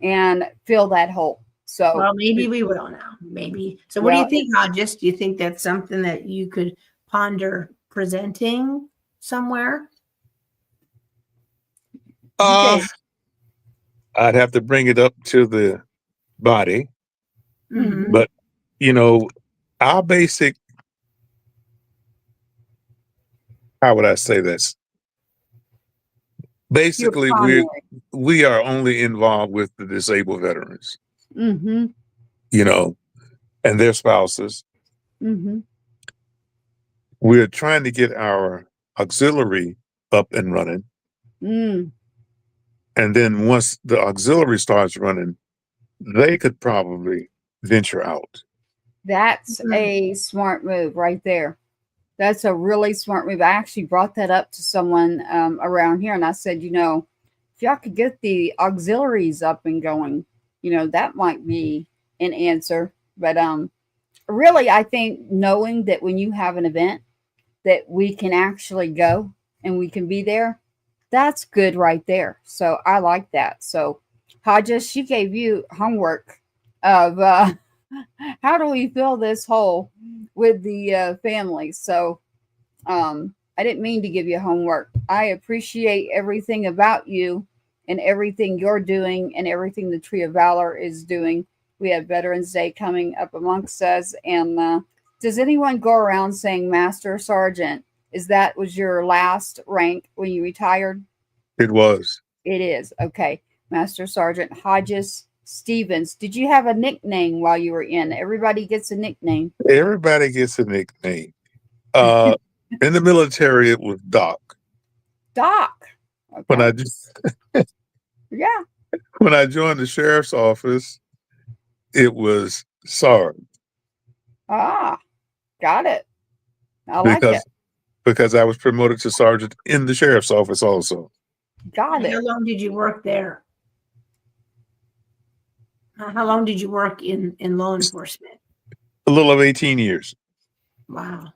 and fill that hole. So, well, maybe we will now. Maybe. So what do you think, Hodgist? Do you think that's something that you could ponder presenting somewhere? I'd have to bring it up to the body. Mm-hmm. But, you know, our basic, how would I say this? Basically, we are only involved with the disabled veterans, Mm-hmm. you know, and their spouses. Mm-hmm. We're trying to get our auxiliary up and running. Mm. And then once the auxiliary starts running, they could probably venture out. That's a smart move right there. That's a really smart move. I actually brought that up to someone around here, and I said, you know, if y'all could get the auxiliaries up and going, you know, that might be an answer. But really, I think knowing that when you have an event that we can actually go and we can be there, that's good right there. So I like that. So Hodgist, she gave you homework of how do we fill this hole with the family. So I didn't mean to give you homework. I appreciate everything about you and everything you're doing and everything the Tree of Valor is doing. We have Veterans Day coming up amongst us. And does anyone go around saying Master Sergeant? Was your last rank when you retired? It was. It is. Okay. Master Sergeant Hodgist Stephens. Did you have a nickname while you were in? Everybody gets a nickname. Everybody gets a nickname. In the military, it was Doc. Doc. Okay. When I just yeah. When I joined the sheriff's office, it was Sarge. Ah, got it. I like it. Because I was promoted to sergeant in the sheriff's office also. Got it. How long did you work there? How long did you work in law enforcement? A little of 18 years. Wow.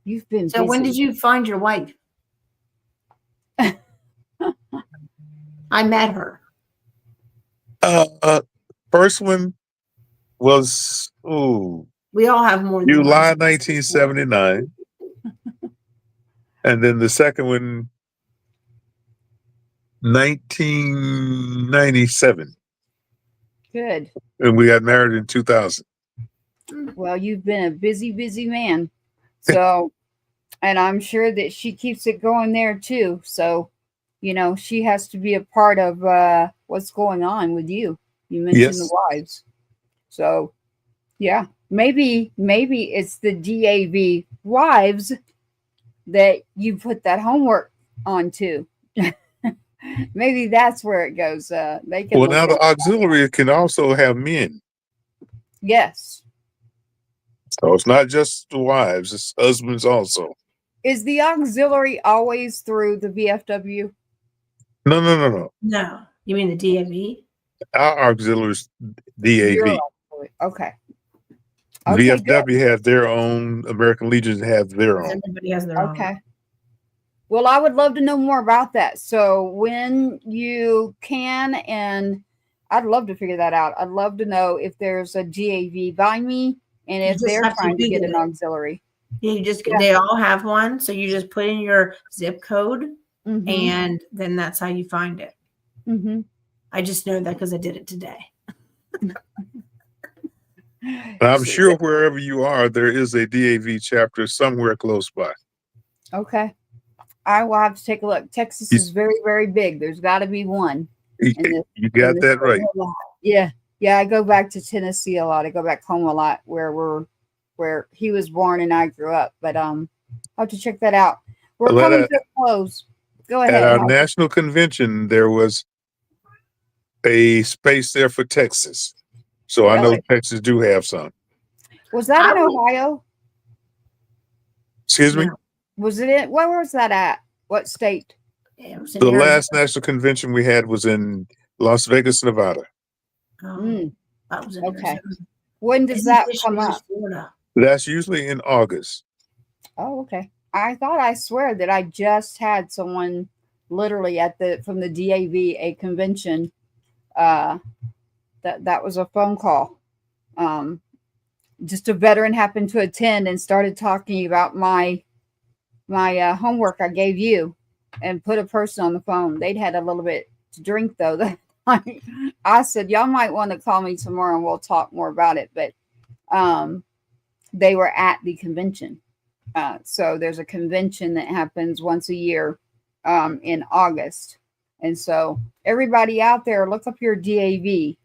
You've been so busy. When did you find your wife? I met her. First one was we all have more than July 1979. And then the second one 1997. Good. And we got married in 2000. Well, you've been a busy man. So, and I'm sure that she keeps it going there too. So, you know, she has to be a part of what's going on with you. You mentioned the wives. So, yeah, maybe it's the DAV wives that you put that homework on too. Maybe that's where it goes. They can. Well, now the auxiliary can also have men. Yes. So it's not just the wives; it's husbands also. Is the auxiliary always through the VFW? No. No, you mean the DAV? Our auxiliary is DAV. Okay. Okay, good. VFW has their own. American Legion has their own. Everybody has their own. Okay. Well, I would love to know more about that. So when you can, and I'd love to figure that out. I'd love to know if there's a DAV by me and You if just they're have to trying to get Google an it. auxiliary. You just Yeah. they all have one, so you just put in your zip code, Mhm. and then that's how you find it. Mhm. I just know that because I did it today. I'm sure wherever you are, there is a DAV chapter somewhere close by. Okay. I will have to take a look. Texas is very, very big. There's got to be one. You got that right. Yeah. Yeah. I go back to Tennessee a lot. I go back home a lot where he was born and I grew up. But I'll have to check that out. We're Well, coming to a close. Go ahead. At our national convention, there was a space there for Texas. So I know Really? Texas do have some. Was that in Ohio? Excuse me? No. Was it in, where was that at? What state? It was in The Arizona. last national convention we had was in Las Vegas, Nevada. Oh, that was in Okay. Arizona. When does Isn't that this come year's up? Florida? That's usually in August. Oh, okay. I swear that I just had someone literally from the DAV, a convention. That was a phone call. Just a veteran happened to attend and started talking about my homework I gave you, and put a person on the phone. They'd had a little bit to drink though. That I said, y'all might want to call me tomorrow and we'll talk more about it. But they were at the convention. So there's a convention that happens once a year in August. And so everybody out there, look up your DAV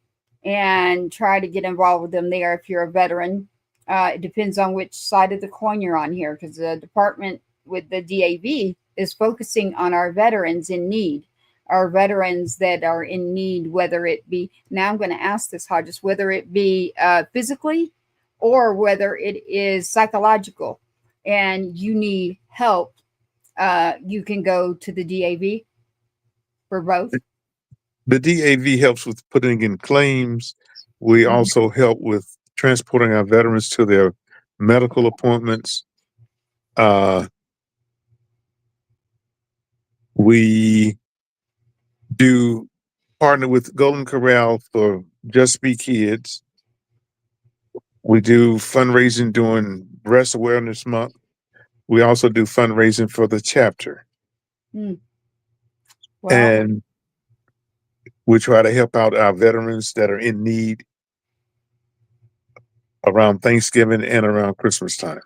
and try to get involved with them there if you're a veteran. It depends on which side of the coin you're on here, because the department with the DAV is focusing on our veterans in need, our veterans that are in need, whether it be, now I'm going to ask this, Hodgist, whether it be physically or whether it is psychological and you need help, you can go to the DAV for both. The DAV helps with putting in claims. We also help with transporting our veterans to their medical appointments. We do partner with Golden Corral for Just Be Kids. We do fundraising during Breast Awareness Month. We also do fundraising for the chapter. Wow. And we try to help out our veterans that are in need around Thanksgiving and around Christmas time.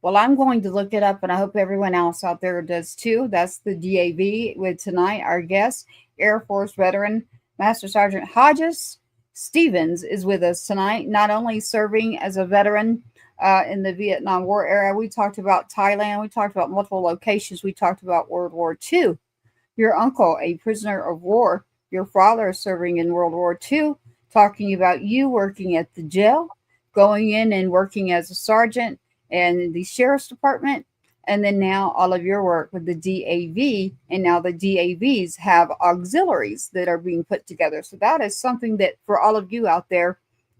Well, I'm going to look it up, and I hope everyone else out there does too. That's the DAV with tonight. Our guest, Air Force veteran, Master Sergeant Hodgist Stephens, is with us tonight, not only serving as a veteran in the Vietnam War era. We talked about Thailand. We talked about multiple locations. We talked about World War II. Your uncle, a prisoner of war. Your father serving in World War II. Talking about you working at the jail, going in and working as a sergeant and the sheriff's department, and then now all of your work with the DAV, and now the DAVs have auxiliaries that are being put together. So that is something that for all of you out there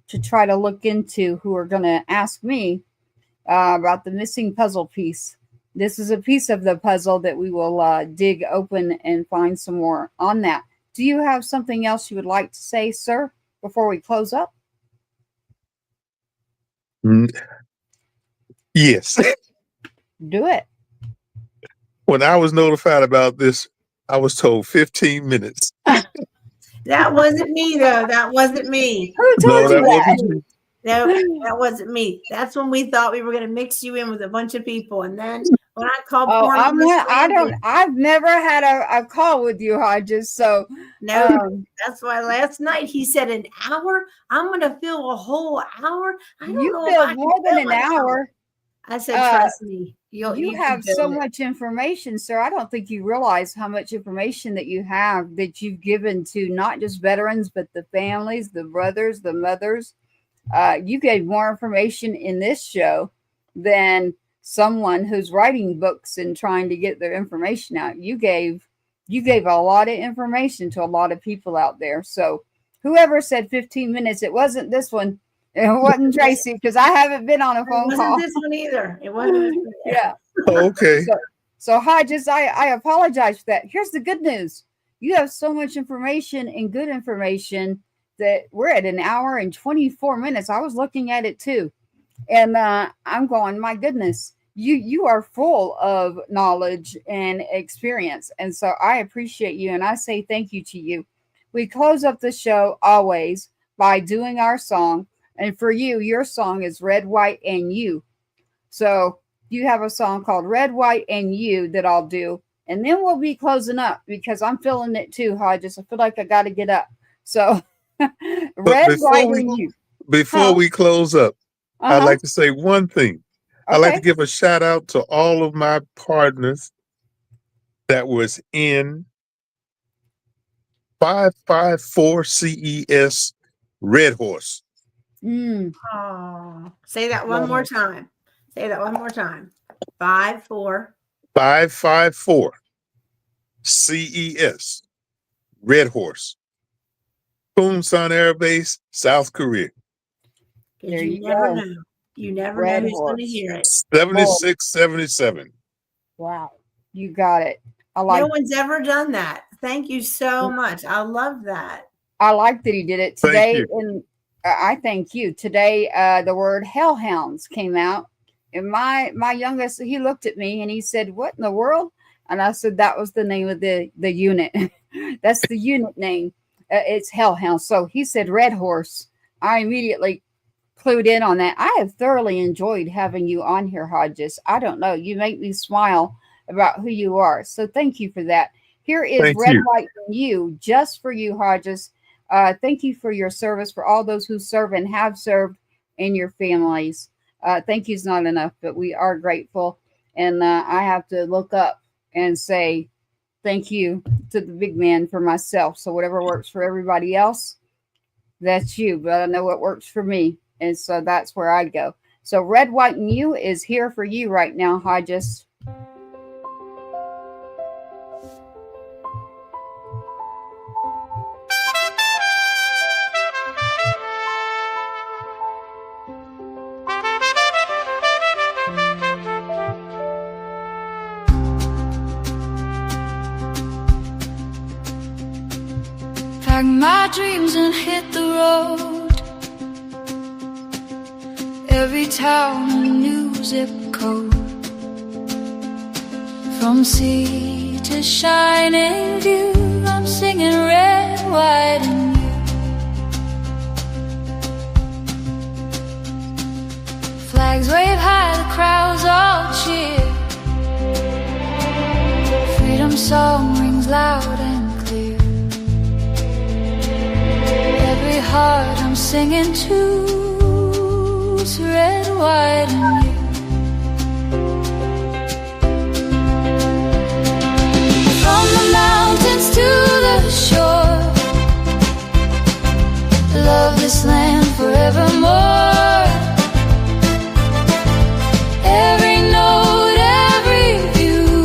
to try to look into, who are going to ask me about the missing puzzle piece. This is a piece of the puzzle that we will dig open and find some more on that. Do you have something else you would like to say, sir, before we close up? Yes. Do it. When I was notified about this, I was told 15 minutes. That wasn't me, though. That wasn't me. Who told you that? No, that wasn't me. That's when we thought we were going to mix you in with a bunch of people. And then when I called I've never had a call with you, Hodgist. So no, that's why last night he said an hour. I'm going to fill a whole hour. I don't know if I more than an hour. I said, trust me. You have so much information, sir. I don't think you realize how much information that you have, that you've given to not just veterans, but the families, the brothers, the mothers. You gave more information in this show than someone who's writing books and trying to get their information out. You gave a lot of information to a lot of people out there. So whoever said 15 minutes, it wasn't this one. It wasn't Tracy because I haven't been on a It phone wasn't call. this one either. It wasn't this one. Yeah. Okay. So Hodges, I apologize for that. Here's the good news. You have so much information and good information that we're at an hour and 24 minutes. I was looking at it too. And I'm going, my goodness, you are full of knowledge and experience. And so I appreciate you. And I say thank you to you. We close up the show always by doing our song. And for you, your song is Red, White, and You. So you have a song called Red, White, and You that I'll do. And then we'll be closing up because I'm feeling it too, Hodges. I feel like I got to get up. So Red, White, and You. Before we close up, I'd like to say one thing. Okay. I'd like to give a shout out to all of my partners that was in 554 CES Red Horse. Oh, say that one more time. Say that one more time. 554 CES Red Horse. Poonsan Air Base, South Korea. Because you never know. You never know who's going to hear it. 7677. Wow. You got it. I like No one's ever done that. Thank you so much. I love that. I like that he did it today. And I thank you. Today, the word hellhounds came out. And my youngest, he looked at me and he said, "What in the world?" And I said, that was the name of the unit. That's the unit name. It's hellhounds. So he said Red Horse. I immediately clued in on that. I have thoroughly enjoyed having you on here, Hodges. I don't know. You make me smile about who you are. So thank you for that. Here is Red, White, and You, just for you, Hodges. Thank you for your service, for all those who serve and have served in your families. Thank you is not enough, but we are grateful. And I have to look up and say thank you to the big man for myself. So whatever works for everybody else, that's you. But I know what works for me. And so that's where I go. So Red, White, and You is here for you right now, Hodges. Pack my dreams and hit the road. Every town a new zip code. From sea to shining view, I'm singing red, white, and you. Flags wave high, the crowds all cheer. Freedom song rings loud and clear. Every heart I'm singing to, it's red, white, and you. From the mountains to the shore, love this land forevermore. Every note, every view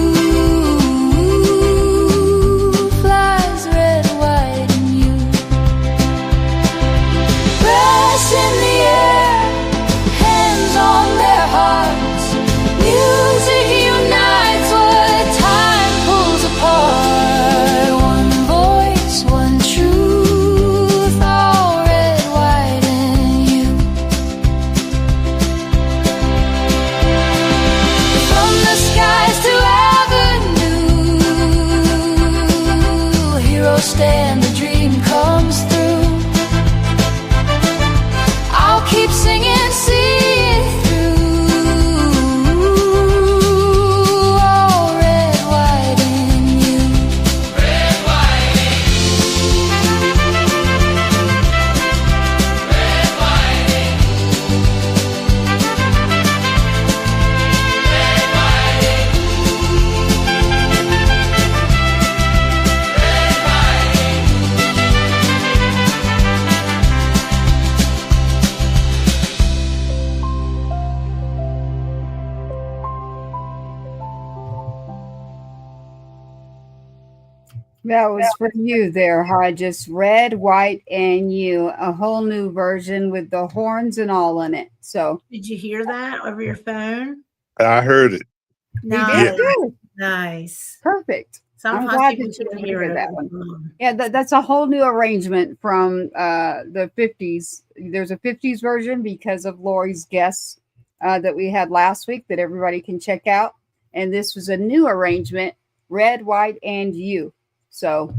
flies red, white, and you. Breaths in the air, hands on their hearts. Music unites what time pulls apart. One voice, one truth, all red, white, and you. From the skies to avenue, heroes stand, the dream comes through. I'll keep singing, see it through. All red, white, and you. Red, white, and you. Red, white, and you. Red, white, and you. Red, white, and you. That was for you there, Hodgist. Red, white, and you. A whole new version with the horns and all in it. So Did you hear that over your phone? I heard it. Nice. Good. Nice. Perfect. Sometimes I'm glad people that you couldn't could hear hear it that over the one. phone. Yeah, that's a whole new arrangement from the 50s. There's a 50s version because of Lori's guests that we had last week that everybody can check out. And this was a new arrangement, red, white, and you. So,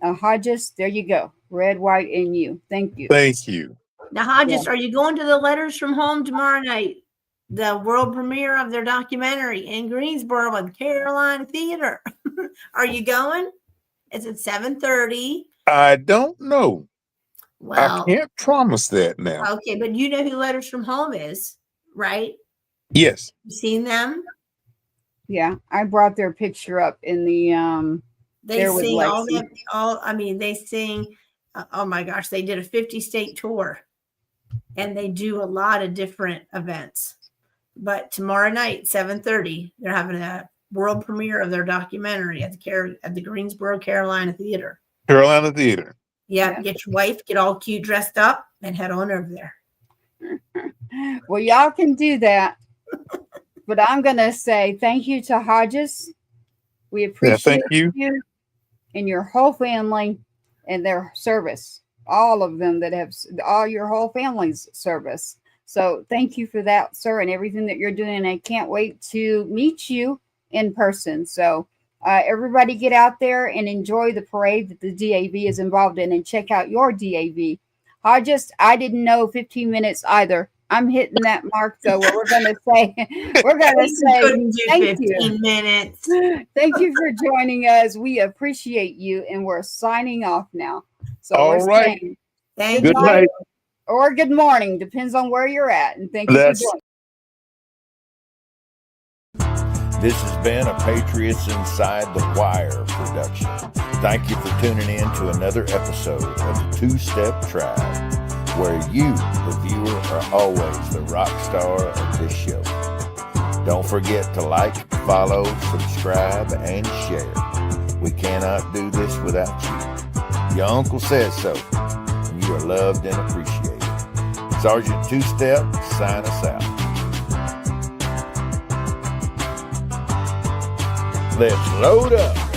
Hodgist, there you go. Red, white, and you. Thank you. Thank you. Now, Hodgist, are you going to the Letters from Home tomorrow night? The world premiere of their documentary in Greensboro at the Carolina Theater. Are you going? It's at 7:30. I don't know. Well, I can't promise that now. okay, but you know who Letters from Home is, right? Yes. You seen them? Yeah, I brought their picture up in the They there with sing all Lexi. that. I mean, they sing. Oh my gosh, they did a 50-state tour, and they do a lot of different events. But tomorrow night, 7:30, they're having a world premiere of their documentary at the Greensboro, Carolina Theater. Carolina Theater. Yeah, Yeah. get your wife, get all cute, dressed up, and head on over there. Well, y'all can do that. But I'm going to say thank you to Hodgist. We appreciate you. you and your whole family and their service. All of them that have, all your whole family's service. So thank you for that, sir, and everything that you're doing. And I can't wait to meet you in person. So everybody get out there and enjoy the parade that the DAV is involved in and check out your DAV. I didn't know 15 minutes either. I'm hitting that mark though. Where we're gonna say Couldn't do thank 15 you. minutes. Thank you for joining us. We appreciate you, and we're signing off now. So All we're right. saying Thank Good you. night. or good morning, depends on where you're at. And thank you That's- for joining. This has been a Patriots Inside The Wire production. Thank you for tuning in to another episode of the Two-Step Tribe, where you, the viewer, are always the rock star of this show. Don't forget to like, follow, subscribe, and share. We cannot do this without you. Your uncle says so, and you are loved and appreciated. Sergeant Two-Step, sign us out. Let's load up.